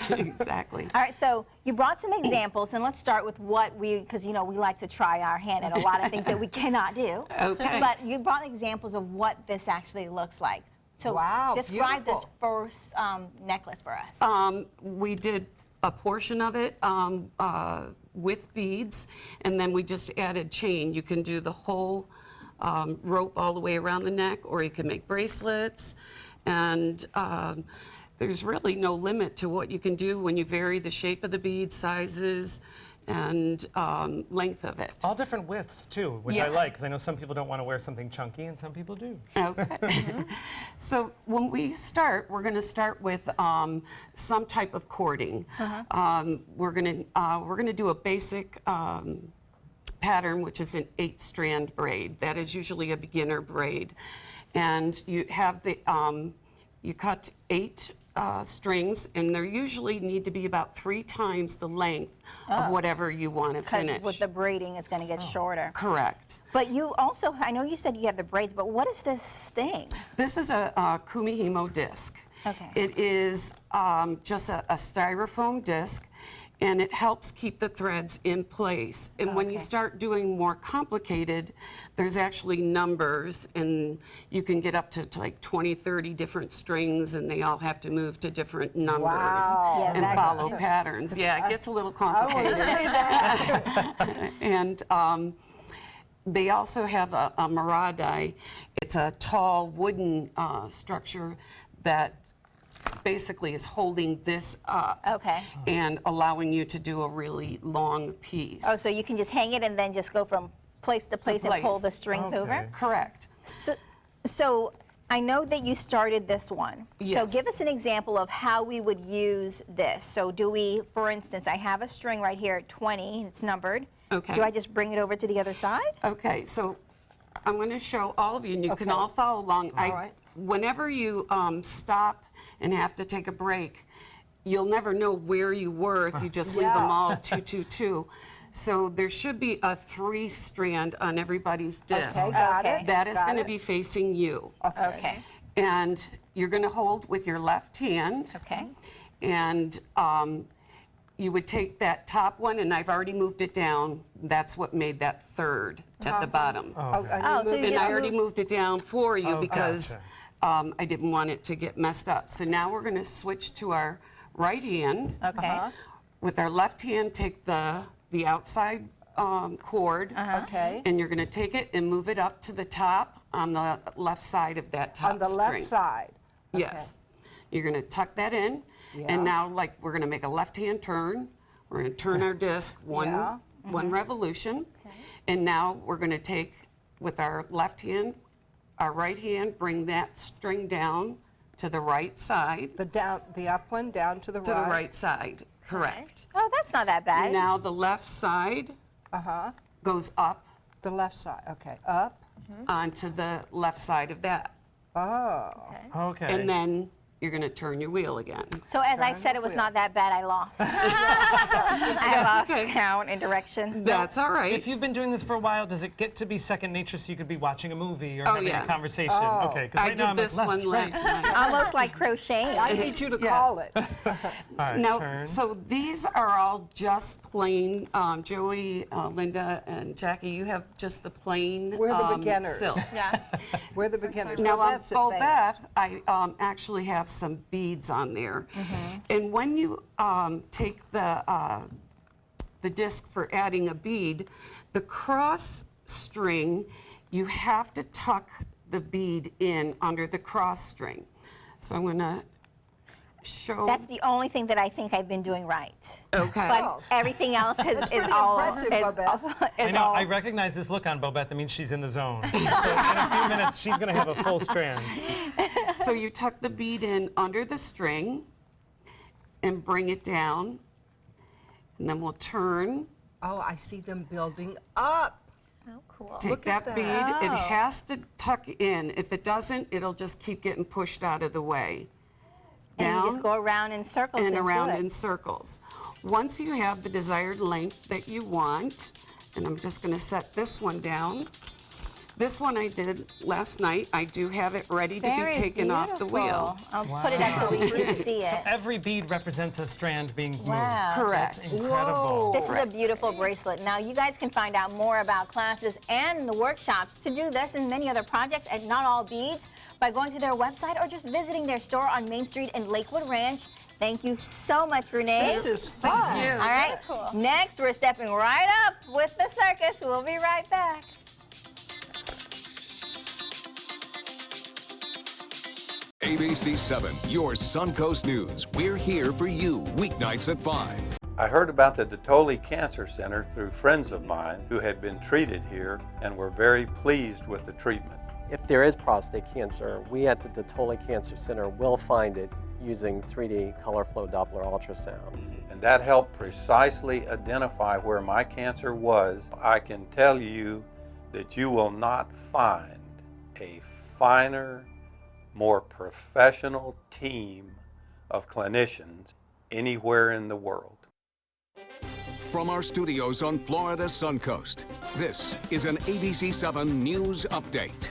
Exactly. All right, so you brought some examples, and let's start with what because, you know, we like to try our hand at a lot of things that we cannot do. Okay. But you brought examples of what this actually looks like. So describe this first necklace for us. We did a portion of it with beads, and then we just added chain. You can do the whole rope all the way around the neck, or you can make bracelets, and there's really no limit to what you can do when you vary the shape of the bead, sizes, and length of it. All different widths too, which I like, because I know some people don't want to wear something chunky and some people do. Okay. So when we start, we're going to start with some type of cording. We're going to do a basic pattern, which is an 8-strand braid. That is usually a beginner braid, and you have the you cut 8 strings, and they usually need to be about 3 times the length of whatever you want to finish. With the braiding, it's going to get shorter. Correct. But you also, I know you said you have the braids, but what is this thing? This is a kumihimo disc. Okay. It is just a styrofoam disc, and it helps keep the threads in place. And when you start doing more complicated, there's actually numbers, and you can get up to like 20, 30 different strings, and they all have to move to different numbers and follow patterns. Yeah, it gets a little complicated. I want to see that. And they also have a maradai. It's a tall wooden structure that basically is holding this up and allowing you to do a really long piece. Oh, so you can just hang it and then just go from place to place and pull the strings over? Correct. So I know that you started this one. Yes. So give us an example of how we would use this. So do we, for instance, I have a string right here at 20, it's numbered. Okay. Do I just bring it over to the other side? Okay, so I'm going to show all of you, and you can all follow along. Whenever you stop and have to take a break, you'll never know where you were if you just leave them all 2, 2, 2. So there should be a 3-strand on everybody's disc. Okay, got it. That is going to be facing you. Okay. And you're going to hold with your left hand. Okay. And you would take that top one, and I've already moved it down. That's what made that third at the bottom. Oh, And I already moved it down for you because gotcha. I didn't want it to get messed up. So now we're going to switch to our right hand. Okay. With our left hand, take the outside cord. Okay. And you're going to take it and move it up to the top on the left side of that top On the string. left side. Yes. You're going to tuck that in. Yeah. And now, like, we're going to make a left-hand turn. We're going to turn our disc one revolution. Okay. And now we're going to take, with our left hand, our right hand, bring that string down to the right side. The up one down to the right. To the right side, correct. Oh, that's not that bad. Now the left side goes up. The left side, okay. Up. Onto the left side of that. Oh. Okay. And then you're going to turn your wheel again. So as I said, it was not that bad. I lost. I lost count and direction. That's all right. If you've been doing this for a while, does it get to be second nature so you could be watching a movie or Oh, having yeah. a conversation? Oh. Okay, because I right now I'm did this like one left, last right. night. Almost like crocheting. I need you to call it. All right, Now, turn. so these are all just plain, Joey, Linda, and Jackie, you have just the plain We're the beginners. silk. Yeah. We're the beginners. Now on Bobette's advanced. Bobette, I actually have some beads on there. And when you take the disc for adding a bead, the cross string, you have to tuck the bead in under the cross string. So I'm going to show. That's the only thing that I think I've been doing right. Okay. But everything else That's is pretty all. impressive, Bobette. I know, I recognize this look on Bobette. That means she's in the zone. So in a few minutes, she's going to have a full strand. So you tuck the bead in under the string and bring it down, and then we'll turn. Oh, I see them building up. Oh, cool. Take Look at that that. bead. It Oh. has to tuck in. If it doesn't, it'll just keep getting pushed out of the way. And Down you just go around in circles and do around it. in circles. Once you have the desired length that you want, and I'm just going to set this one down. This one I did last night. I do have it ready to be taken off the wheel. I'll put it up so we can see So it. every bead represents a strand being moved. Wow. Correct. That's incredible. This is a beautiful bracelet. Now, you guys can find out more about classes and the workshops to do this and many other projects at Not All Beads by going to their website or just visiting their store on Main Street in Lakewood Ranch. Thank you so much, Renee. This is fun. you. All right. Next, we're stepping right up with the circus. We'll be right back. ABC 7, your Suncoast News. We're here for you weeknights at 5. I heard about the Dotoli Cancer Center through friends of mine who had been treated here and were very pleased with the treatment. If there is prostate cancer, we at the Dotoli Cancer Center will find it using 3D color flow Doppler ultrasound. And that helped precisely identify where my cancer was. I can tell you that you will not find a finer, more professional team of clinicians anywhere in the world. From our studios on Florida's Suncoast, this is an ABC 7 News Update.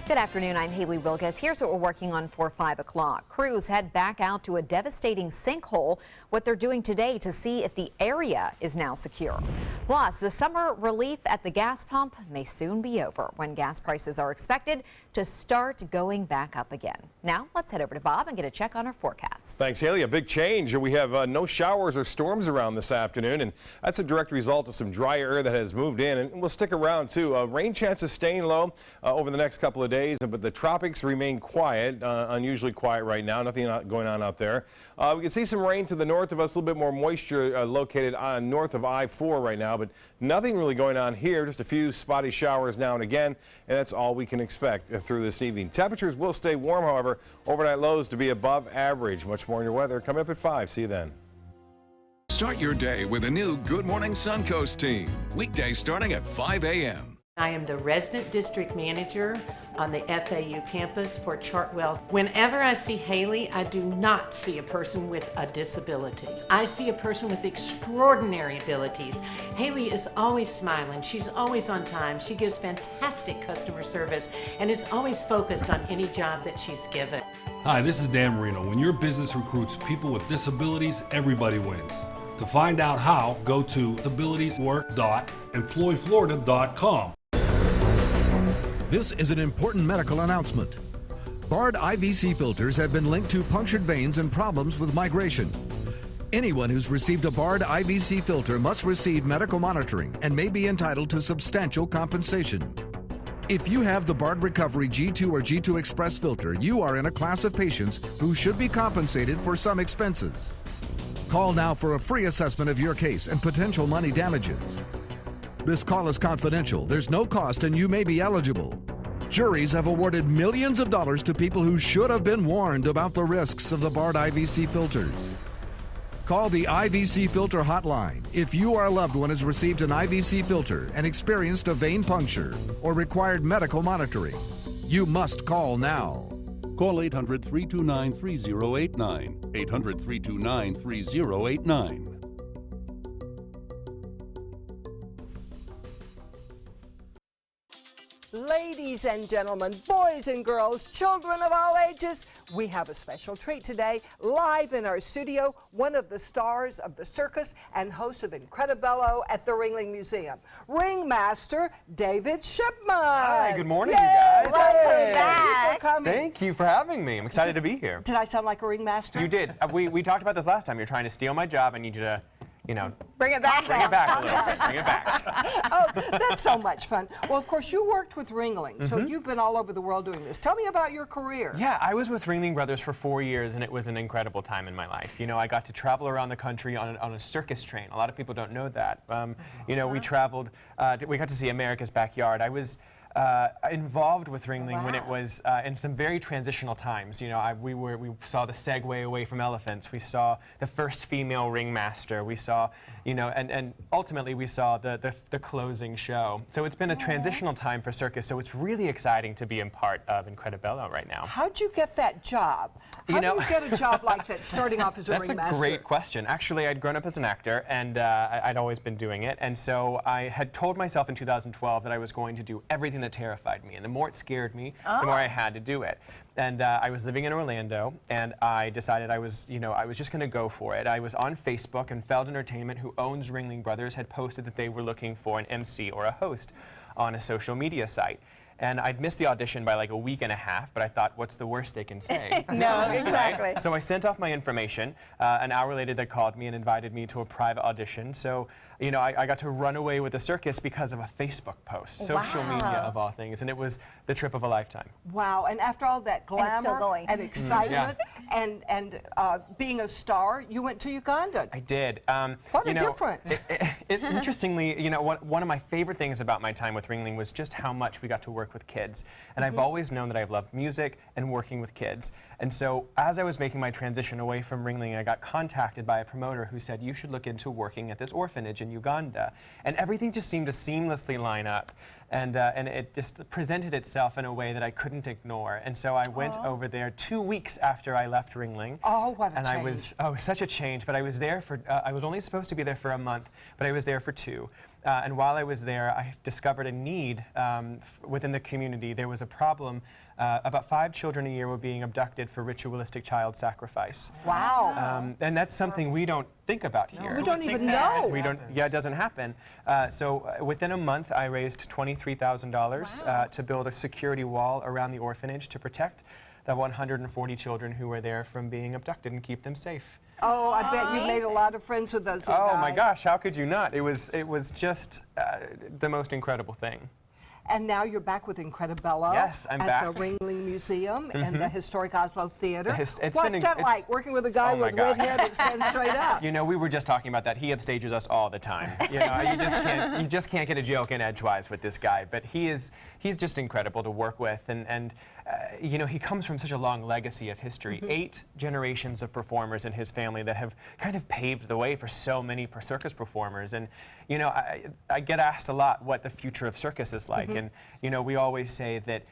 Good afternoon, I'm Haley Wilkes. Here's what we're working on for 5 o'clock. Crews head back out to a devastating sinkhole. What they're doing today to see if the area is now secure. Plus, the summer relief at the gas pump may soon be over when gas prices are expected to start going back up again. Now, let's head over to Bob and get a check on our forecast. Thanks, Haley. A big change. We have no showers or storms around this afternoon, and that's a direct result of some dry air that has moved in and will stick around too. Rain chances staying low over the next couple of days, but the tropics remain quiet, unusually quiet right now. Nothing going on out there. We can see some rain to the north of us, a little bit more moisture located north of I-4 right now, but nothing really going on here. Just a few spotty showers now and again, and that's all we can expect through this evening. Temperatures will stay warm, however. Overnight lows to be above average. Much more in your weather coming up at 5. See you then. Start your day with a new Good Morning Suncoast team. Weekdays starting at 5 a.m. I am the resident district manager on the FAU campus for Chartwell. Whenever I see Haley, I do not see a person with a disability. I see a person with extraordinary abilities. Haley is always smiling. She's always on time. She gives fantastic customer service and is always focused on any job that she's given. Hi, this is Dan Marino. When your business recruits people with disabilities, everybody wins. To find out how, go to abilitieswork.employflorida.com. This is an important medical announcement. Bard IVC filters have been linked to punctured veins and problems with migration. Anyone who's received a Bard IVC filter must receive medical monitoring and may be entitled to substantial compensation. If you have the Bard Recovery G2 or G2 Express filter, you are in a class of patients who should be compensated for some expenses. Call now for a free assessment of your case and potential money damages. This call is confidential. There's no cost and you may be eligible. Juries have awarded millions of dollars to people who should have been warned about the risks of the Bard IVC filters. Call the IVC Filter Hotline if you or a loved one has received an IVC filter and experienced a vein puncture or required medical monitoring. You must call now. Call 800-329-3089. 800-329-3089. Ladies and gentlemen, boys and girls, children of all ages, we have a special treat today. Live in our studio, one of the stars of the circus and host of Incredibello at the Ringling Museum, ringmaster David Shipman. Hi, good morning, Yay, you guys. welcome back. Thank you for coming. Thank you for having me. I'm excited to be here. Did I sound like a ringmaster? You did. We talked about this last time. You're trying to steal my job. I need you to, you know, bring it back. Bring it back a little bit. Bring it back. Oh, that's so much fun. Well, of course, you worked with Ringling, so you've been all over the world doing this. Tell me about your career. Yeah, I was with Ringling Brothers for 4 years, and it was an incredible time in my life. You know, I got to travel around the country on a circus train. A lot of people don't know that. You know, we traveled, we got to see America's backyard. I was involved with Ringling when it was in some very transitional times. You know, we saw the segue away from elephants. We saw the first female ringmaster. We saw, you know, and ultimately we saw the closing show. So it's been a transitional time for circus. So it's really exciting to be a part of Incredibello right now. How'd you get that job? How do you get a job like that, starting off as a ringmaster? That's a great question. Actually, I'd grown up as an actor, and I'd always been doing it. And so I had told myself in 2012 that I was going to do everything that terrified me. And the more it scared me, the more I had to do it. And I was living in Orlando, and I decided I was just going to go for it. I was on Facebook, and Feld Entertainment, who owns Ringling Brothers, had posted that they were looking for an MC or a host on a social media site. And I'd missed the audition by like a week and a half, but I thought, what's the worst they can say? No, exactly. Right? So I sent off my information. An hour later, they called me and invited me to a private audition. So, you know, I got to run away with the circus because of a Facebook post, social media of all things, and it was the trip of a lifetime. Wow, and after all that glamour and excitement and being a star, you went to Uganda. I did. What a difference. Interestingly, you know, one of my favorite things about my time with Ringling was just how much we got to work with kids. And I've always known that I've loved music and working with kids. And so as I was making my transition away from Ringling, I got contacted by a promoter who said, you should look into working at this orphanage in Uganda. And everything just seemed to seamlessly line up. And it just presented itself in a way that I couldn't ignore. And so I went over there 2 weeks after I left Ringling. Oh, what a change. And I was, such a change. But I was there for, I was only supposed to be there for a month, but I was there for 2. And while I was there, I discovered a need within the community. There was a problem. About 5 children a year were being abducted for ritualistic child sacrifice. Wow. And that's something we don't think about here. We don't even know. We don't. Yeah, it doesn't happen. So within a month, I raised $23,000 to build a security wall around the orphanage to protect the 140 children who were there from being abducted and keep them safe. Oh, I bet you made a lot of friends with those guys. Oh my gosh, how could you not? It was just the most incredible thing. And now you're back with Incredibello. Yes, I'm back. At the Ringling Museum and the Historic Oslo Theater. What's that like, working with a guy with red hair that stands straight up? You know, we were just talking about that. He upstages us all the time. You know, you just can't get a joke in edgewise with this guy. But he's just incredible to work with. And you know, he comes from such a long legacy of history. 8 generations of performers in his family that have kind of paved the way for so many circus performers. And, you know, I get asked a lot what the future of circus is like. And, you know, we always say that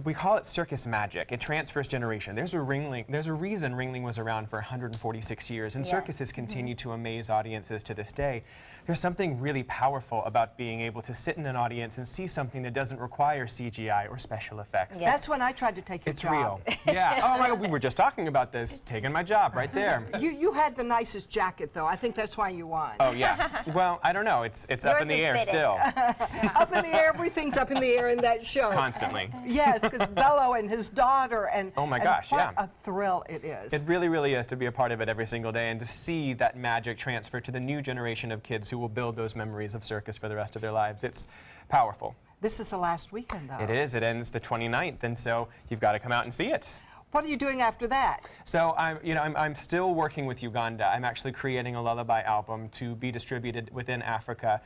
we call it circus magic. It transfers generation. There's a reason Ringling was around for 146 years, and circuses continue to amaze audiences to this day. There's something really powerful about being able to sit in an audience and see something that doesn't require CGI or special effects. That's when I tried to take your job. It's real. Yeah. Oh my God, we were just talking about this. Taking my job right there. You had the nicest jacket, though. I think that's why you won. Oh yeah. Well, I don't know. It's up in the air still. Up in the air. Everything's up in the air in that show. Constantly. Yes, because Bello and his daughter and oh my gosh, what a thrill it is. It really, really is to be a part of it every single day and to see that magic transfer to the new generation of kids who will build those memories of circus for the rest of their lives. It's powerful. This is the last weekend, though. It is. It ends the 29th, and so you've got to come out and see it. What are you doing after that? So I'm still working with Uganda. I'm actually creating a lullaby album to be distributed within Africa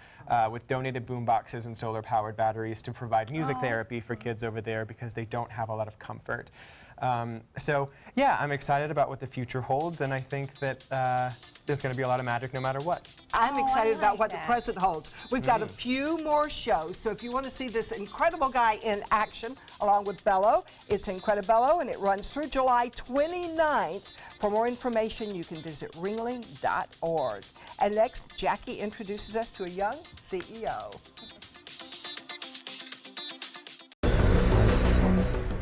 with donated boom boxes and solar-powered batteries to provide music therapy for kids over there because they don't have a lot of comfort. So yeah, I'm excited about what the future holds, and I think that there's going to be a lot of magic no matter what. I'm excited about what the present holds. We've got a few more shows, so if you want to see this incredible guy in action, along with Bello, it's Incredibello, and it runs through July 29th. For more information, you can visit ringling.org. And next, Jackie introduces us to a young CEO.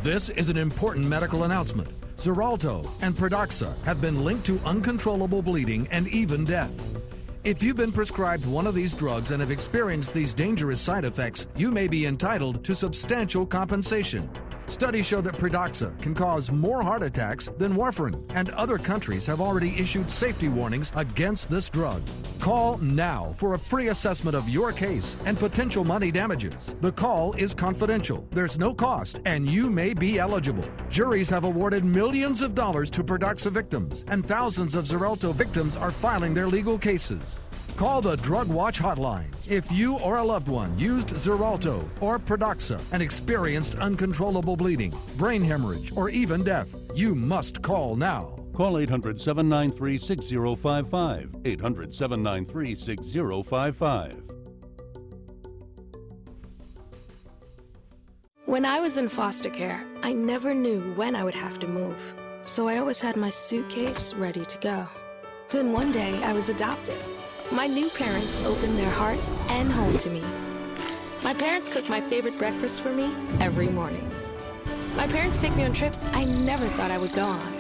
This is an important medical announcement. Xarelto and Pradaxa have been linked to uncontrollable bleeding and even death. If you've been prescribed one of these drugs and have experienced these dangerous side effects, you may be entitled to substantial compensation. Studies show that Pradaxa can cause more heart attacks than warfarin, and other countries have already issued safety warnings against this drug. Call now for a free assessment of your case and potential money damages. The call is confidential, there's no cost, and you may be eligible. Juries have awarded millions of dollars to Pradaxa victims, and thousands of Xarelto victims are filing their legal cases. Call the Drug Watch hotline if you or a loved one used Xarelto or Pradaxa and experienced uncontrollable bleeding, brain hemorrhage, or even death. You must call now. Call 800-793-6055. 800-793-6055. When I was in foster care, I never knew when I would have to move. So I always had my suitcase ready to go. Then one day I was adopted. My new parents opened their hearts and home to me. My parents cook my favorite breakfast for me every morning. My parents take me on trips I never thought I would go on.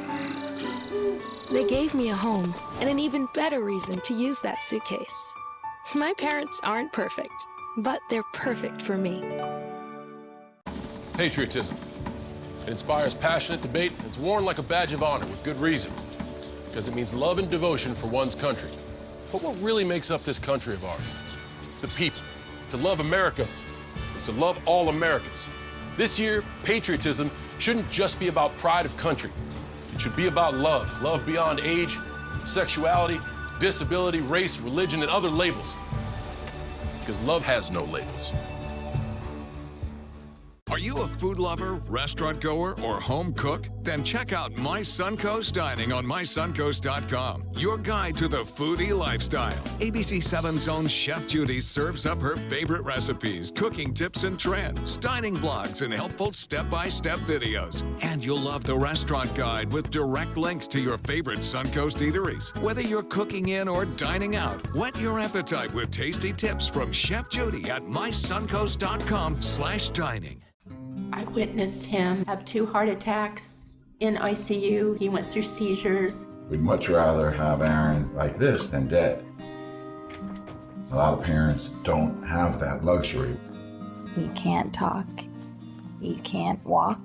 They gave me a home and an even better reason to use that suitcase. My parents aren't perfect, but they're perfect for me. Patriotism. It inspires passionate debate, and it's worn like a badge of honor with good reason, because it means love and devotion for one's country. But what really makes up this country of ours? It's the people. To love America is to love all Americans. This year, patriotism shouldn't just be about pride of country. It should be about love. Love beyond age, sexuality, disability, race, religion, and other labels. Because love has no labels. Are you a food lover, restaurant goer, or home cook? Then check out My Suncoast Dining on mysuncoast.com, your guide to the foodie lifestyle. ABC 7's own Chef Judy serves up her favorite recipes, cooking tips and trends, dining blogs, and helpful step-by-step videos. And you'll love the restaurant guide with direct links to your favorite Suncoast eateries. Whether you're cooking in or dining out, whet your appetite with tasty tips from Chef Judy at mysuncoast.com/dining. I witnessed him have 2 heart attacks in ICU. He went through seizures. We'd much rather have Aaron like this than dead. A lot of parents don't have that luxury. He can't talk. He can't walk.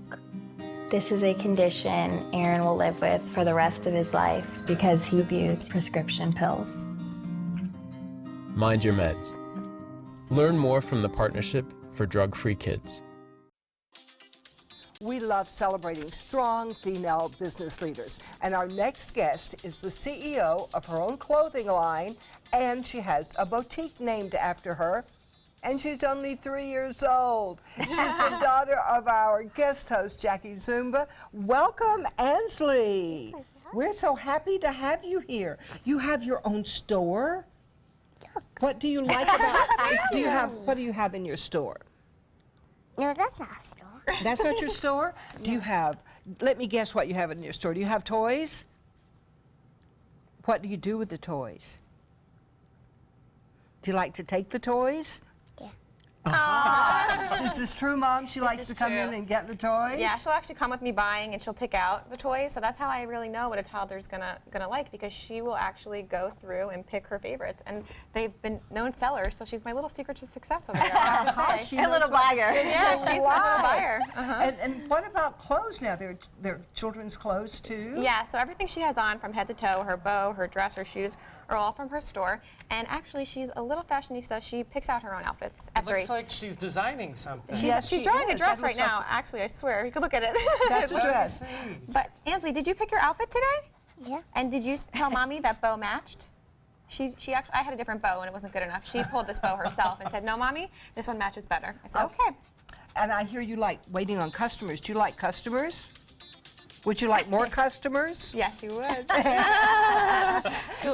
This is a condition Aaron will live with for the rest of his life because he abused prescription pills. Mind your meds. Learn more from the Partnership for Drug-Free Kids. We love celebrating strong female business leaders. And our next guest is the CEO of her own clothing line, and she has a boutique named after her. And she's only 3 years old. She's the daughter of our guest host, Jackie Zumba. Welcome, Ansley. We're so happy to have you here. You have your own store? What do you like about it? What do you have in your store? No, that's not a store. That's not your store? Do you have, let me guess what you have in your store. Do you have toys? What do you do with the toys? Do you like to take the toys? Is this true, Mom? She likes to come in and get the toys? Yeah, she'll actually come with me buying, and she'll pick out the toys. So that's how I really know what a toddler's gonna like, because she will actually go through and pick her favorites. And they've been known sellers, so she's my little secret to success over there. I have to say. A little buyer. Yeah, she's my little buyer. And what about clothes now? They're children's clothes too? Yeah, so everything she has on from head to toe, her bow, her dress, her shoes, are all from her store. And actually, she's a little fashionista. She picks out her own outfits at Looks like she's designing something. She's drawing a dress right now. Actually, I swear. You could look at it. That's a dress. But Ansley, did you pick your outfit today? Yeah. And did you tell Mommy that bow matched? She actually, I had a different bow and it wasn't good enough. She pulled this bow herself and said, "No, Mommy, this one matches better." I said, "Okay." And I hear you like waiting on customers. Do you like customers? Would you like more customers? Yes, you would.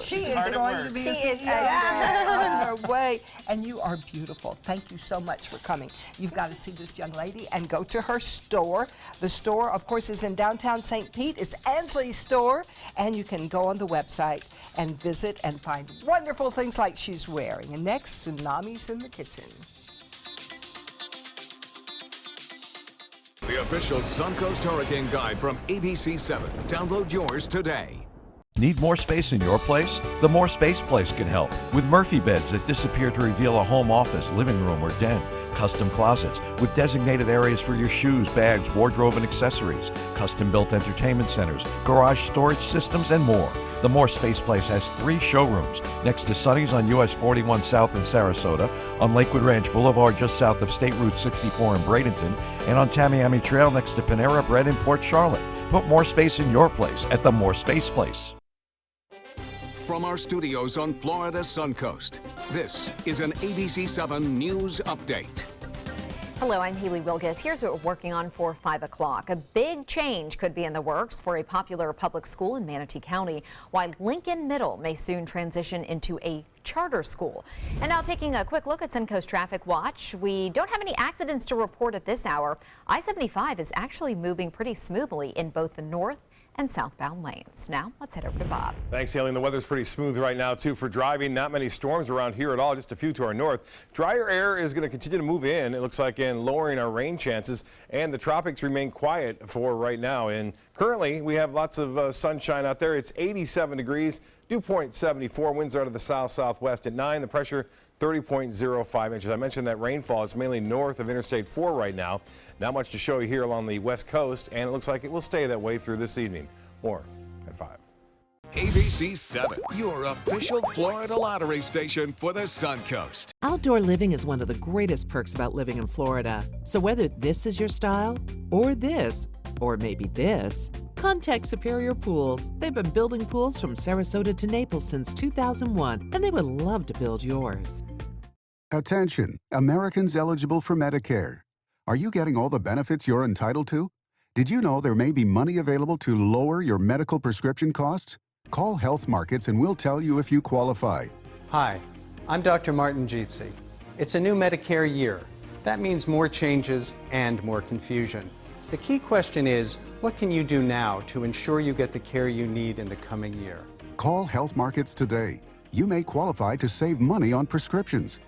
She is going to be a CEO on her way. And you are beautiful. Thank you so much for coming. You've got to see this young lady and go to her store. The store, of course, is in downtown St. Pete. It's Ansley's store. And you can go on the website and visit and find wonderful things like she's wearing. And next, Tsunami's in the Kitchen. The official Suncoast Hurricane Guide from ABC7. Download yours today. Need more space in your place? The More Space Place can help with Murphy beds that disappear to reveal a home office, living room, or den. Custom closets with designated areas for your shoes, bags, wardrobe, and accessories. Custom-built entertainment centers, garage storage systems, and more. The More Space Place has 3 showrooms next to Sunny's on US 41 South in Sarasota, on Lakewood Ranch Boulevard just south of State Route 64 in Bradenton, and on Tamiami Trail next to Panera Bread in Port Charlotte. Put more space in your place at the More Space Place. From our studios on Florida's Suncoast, this is an ABC7 News Update. Hello, I'm Haley Wilgus. Here's what we're working on for 5 o'clock. A big change could be in the works for a popular public school in Manatee County, while Lincoln Middle may soon transition into a charter school. And now taking a quick look at Suncoast Traffic Watch. We don't have any accidents to report at this hour. I-75 is actually moving pretty smoothly in both the north and southbound lanes. Now, let's head over to Bob. Thanks, Haley. And the weather's pretty smooth right now, too, for driving. Not many storms around here at all, just a few to our north. Drier air is going to continue to move in, it looks like, in lowering our rain chances, and the tropics remain quiet for right now. And currently, we have lots of sunshine out there. It's 87 degrees, dew point 74, winds out of the south-southwest at 9, the pressure 30.05 inches. I mentioned that rainfall is mainly north of Interstate 4 right now. Not much to show you here along the west coast, and it looks like it will stay that way through this evening. More at 5. ABC7, your official Florida lottery station for the Suncoast. Outdoor living is one of the greatest perks about living in Florida. So whether this is your style, or this, or maybe this, contact Superior Pools. They've been building pools from Sarasota to Naples since 2001, and they would love to build yours. Attention, Americans eligible for Medicare. Are you getting all the benefits you're entitled to? Did you know there may be money available to lower your medical prescription costs? Call Health Markets and we'll tell you if you qualify. Hi, I'm Dr. Martin Jeetzy. It's a new Medicare year. That means more changes and more confusion. The key question is, what can you do now to ensure you get the care you need in the coming year? Call Health Markets today. You may qualify to save money on prescriptions.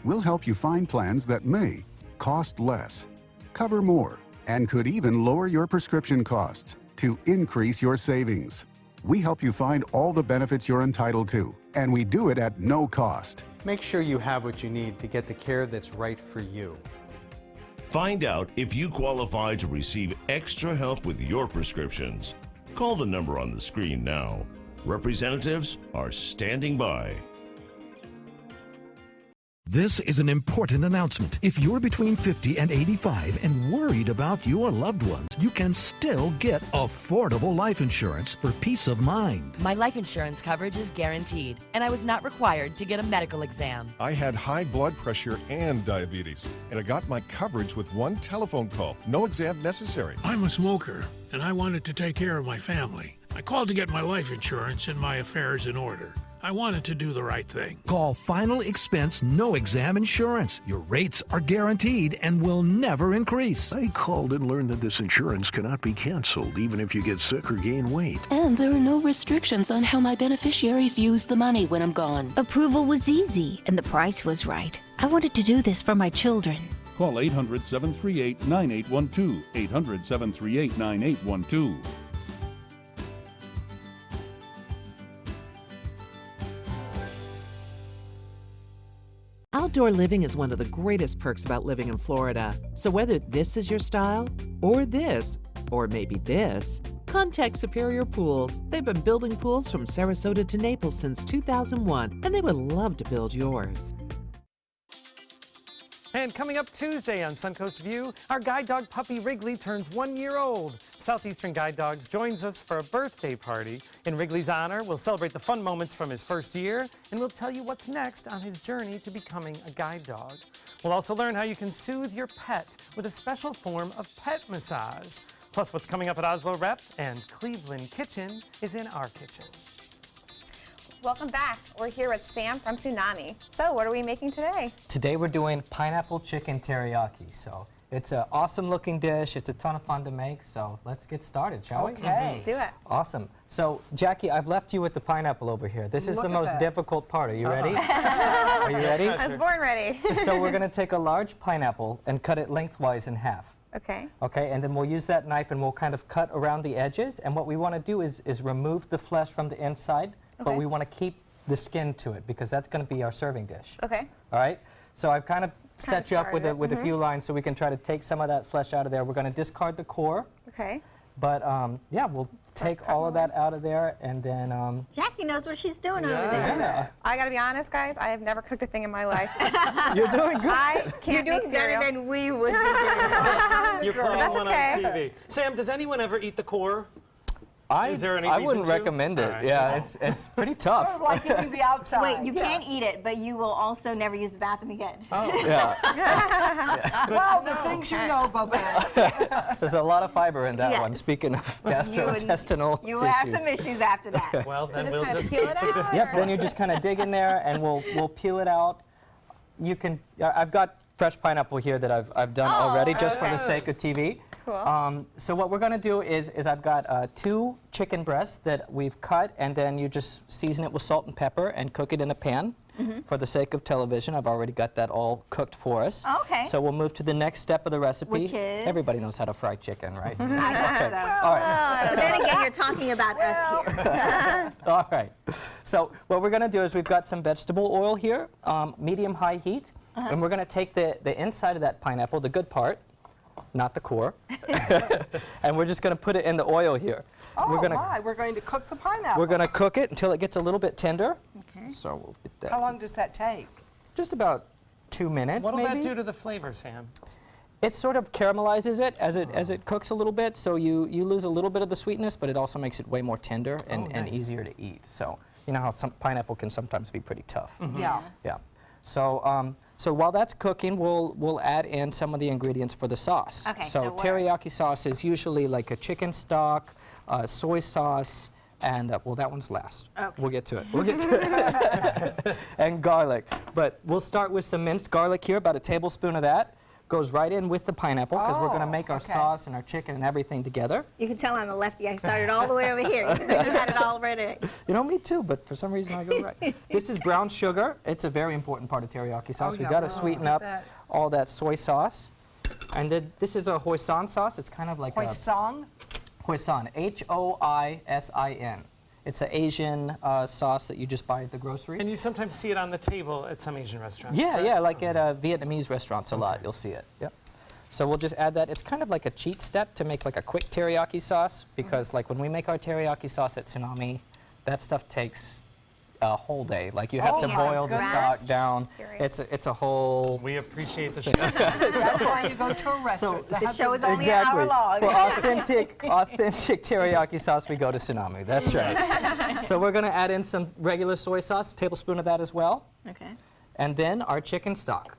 We'll help you find plans that may cost less, cover more, and could even lower your prescription costs to increase your savings. We help you find all the benefits you're entitled to, and we do it at no cost. Make sure you have what you need to get the care that's right for you. Find out if you qualify to receive extra help with your prescriptions. Call the number on the screen now. Representatives are standing by. This is an important announcement. If you're between 50 and 85 and worried about your loved ones, you can still get affordable life insurance for peace of mind. My life insurance coverage is guaranteed, and I was not required to get a medical exam. I had high blood pressure and diabetes, and I got my coverage with one telephone call. No exam necessary. I'm a smoker, and I wanted to take care of my family. I called to get my life insurance and my affairs in order. I wanted to do the right thing. Call Final Expense No Exam Insurance. Your rates are guaranteed and will never increase. I called and learned that this insurance cannot be canceled even if you get sick or gain weight. And there are no restrictions on how my beneficiaries use the money when I'm gone. Approval was easy and the price was right. I wanted to do this for my children. Call 800-738-9812. 800-738-9812. Outdoor living is one of the greatest perks about living in Florida. So whether this is your style, or this, or maybe this, contact Superior Pools. They've been building pools from Sarasota to Naples since 2001, and they would love to build yours. And coming up Tuesday on Suncoast View, our guide dog puppy Wrigley turns 1 year old. Southeastern Guide Dogs joins us for a birthday party. In Wrigley's honor, we'll celebrate the fun moments from his first year, and we'll tell you what's next on his journey to becoming a guide dog. We'll also learn how you can soothe your pet with a special form of pet massage. Plus, what's coming up at Oslo Rep and Cleveland Kitchen is in our kitchen. Welcome back. We're here with Sam from Tsunami. So what are we making today? Today we're doing pineapple chicken teriyaki. So it's an awesome looking dish. It's a ton of fun to make. So let's get started, shall we? Let's do it. Awesome. So Jackie, I've left you with the pineapple over here. This is the most difficult part. Are you ready? Are you ready? I was born ready. So we're going to take a large pineapple and cut it lengthwise in half. Okay. Okay, and then we'll use that knife and we'll kind of cut around the edges. And what we want to do is remove the flesh from the inside. But we want to keep the skin to it because that's going to be our serving dish. Okay. All right? So I've kind of set you up with a few lines so we can try to take some of that flesh out of there. We're going to discard the core. Okay. But yeah, we'll take all of that out of there and then... Jackie knows what she's doing over there. Yeah. I gotta be honest, guys, I have never cooked a thing in my life. You're doing good. I can't You're make doing better cereal. than we would be doing. You're playing That's one okay. on TV. Sam, does anyone ever eat the core? Is there any I reason wouldn't to? recommend it. Right. Yeah, it's pretty tough. Sort of like eating the outside. Wait, you can eat it, but you will also never use the bathroom again. Oh. Yeah. Well, the things you know, Bobette. There's a lot of fiber in that Yes. one, speaking of gastrointestinal You will have issues. some issues after that. Well, then just we'll kind of just peel it out? Yep, then you just kind of dig in there and we'll peel it out. You can, I've got fresh pineapple here that I've done already just for the sake of TV. Cool. So what we're going to do is I've got 2 chicken breasts that we've cut, and then you just season it with salt and pepper and cook it in a pan. For the sake of television, I've already got that all cooked for us. Okay. So we'll move to the next step of the recipe. Which is? Everybody knows how to fry chicken, right? I guess so. All right. But then again, you're talking about us here. All right. So what we're going to do is we've got some vegetable oil here, medium-high heat, and we're going to take the inside of that pineapple, the good part, not the core, and we're just going to put it in the oil here. Oh, we're gonna, my. We're going to cook the pineapple. We're going to cook it until it gets a little bit tender. Okay. So we'll get that. How long does that take? Just about 2 minutes, What'll maybe. that do to the flavor, Sam? It sort of caramelizes it as it cooks a little bit, so you lose a little bit of the sweetness, but it also makes it way more tender and nice. easier to eat. So you know how some pineapple can sometimes be pretty tough. Yeah. Yeah. So so while that's cooking, we'll add in some of the ingredients for the sauce. Okay, So so what? teriyaki sauce is usually like a chicken stock, soy sauce, and well, that one's last. Okay. We'll get to it. We'll get to it. And garlic. But we'll start with some minced garlic here, about a tablespoon of that. Goes right in with the pineapple because we're going to make our sauce and our chicken and everything together. You can tell I'm a lefty. I started all the way over here. You had it all ready. You know, me too, but for some reason I go right. This is brown sugar. It's a very important part of teriyaki sauce. We've got to sweeten up all that soy sauce. And then this is a hoisin sauce. It's kind of like Hoisin? Hoisin, H-O-I-S-I-N. It's an Asian sauce that you just buy at the grocery. And you sometimes see it on the table at some Asian restaurants. Yeah, correct? yeah, like at Vietnamese restaurants a lot, you'll see it. Yep. So we'll just add that. It's kind of like a cheat step to make like a quick teriyaki sauce because like when we make our teriyaki sauce at Tsunami, that stuff takes a whole day. Like you have to boil the stock down. It's a whole... We appreciate the thing. show. That's why you go to a restaurant. The show is only an hour long. For authentic teriyaki sauce, we go to Tsunami. That's right. So we're going to add in some regular soy sauce, a tablespoon of that as well. Okay. And then our chicken stock.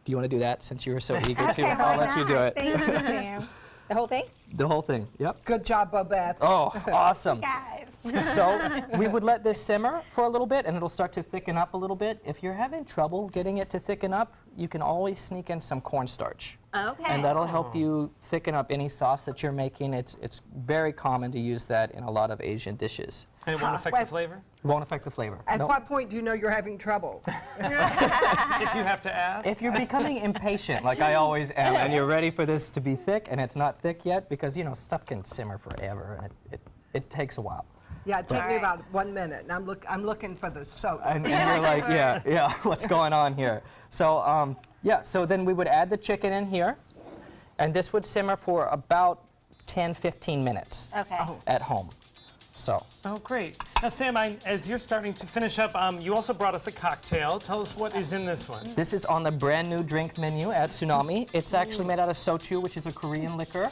Do you want to do that since you were so eager to? I'll let you do it. Thank you, Sam. The whole thing? The whole thing, yep. Good job, Bobette. Oh, awesome. Guys. So we would let this simmer for a little bit, and it'll start to thicken up a little bit. If you're having trouble getting it to thicken up, you can always sneak in some cornstarch. Okay. And that'll help you thicken up any sauce that you're making. It's very common to use that in a lot of Asian dishes. And it won't affect the flavor? It won't affect the flavor. At Nope. what point do you know you're having trouble? If you have to ask. If you're becoming impatient, like I always am, and you're ready for this to be thick, and it's not thick yet, because, you know, stuff can simmer forever, and it takes a while. Yeah, it took me about 1 minute, and I'm looking for the soap. And you're like, yeah, what's going on here? So, yeah, so then we would add the chicken in here, and this would simmer for about 10, 15 minutes at home. So. Oh, great. Now, Sam, as you're starting to finish up, you also brought us a cocktail. Tell us what is in this one. This is on the brand new drink menu at Tsunami. It's actually made out of sochu, which is a Korean liquor.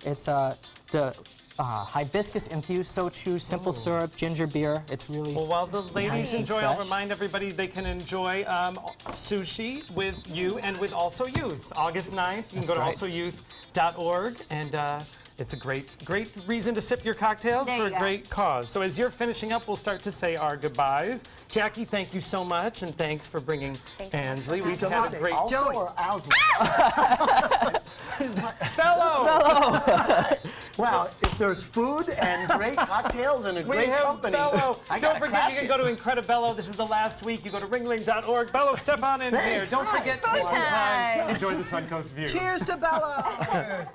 It's the hibiscus-infused sochu, simple syrup, ginger beer. It's really Well, while the ladies nice and enjoy, I'll fresh. remind everybody they can enjoy sushi with you and with Also Youth. August 9th, you can go to That's alsoyouth.org, and it's a great reason to sip your cocktails There for you a go. great cause. So as you're finishing up, we'll start to say our goodbyes. Jackie, thank you so much, and thanks for bringing Ansley. We've had a great... Also or Owsley? Fellow! Wow, if there's food and great cocktails and a We great have company, Bello. I Don't gotta forget, crash you can it. go to Incredibello. This is the last week. You go to ringling.org. Bello, step on in here. Don't forget to Food take some time. time. Enjoy the Suncoast view. Cheers to Bella!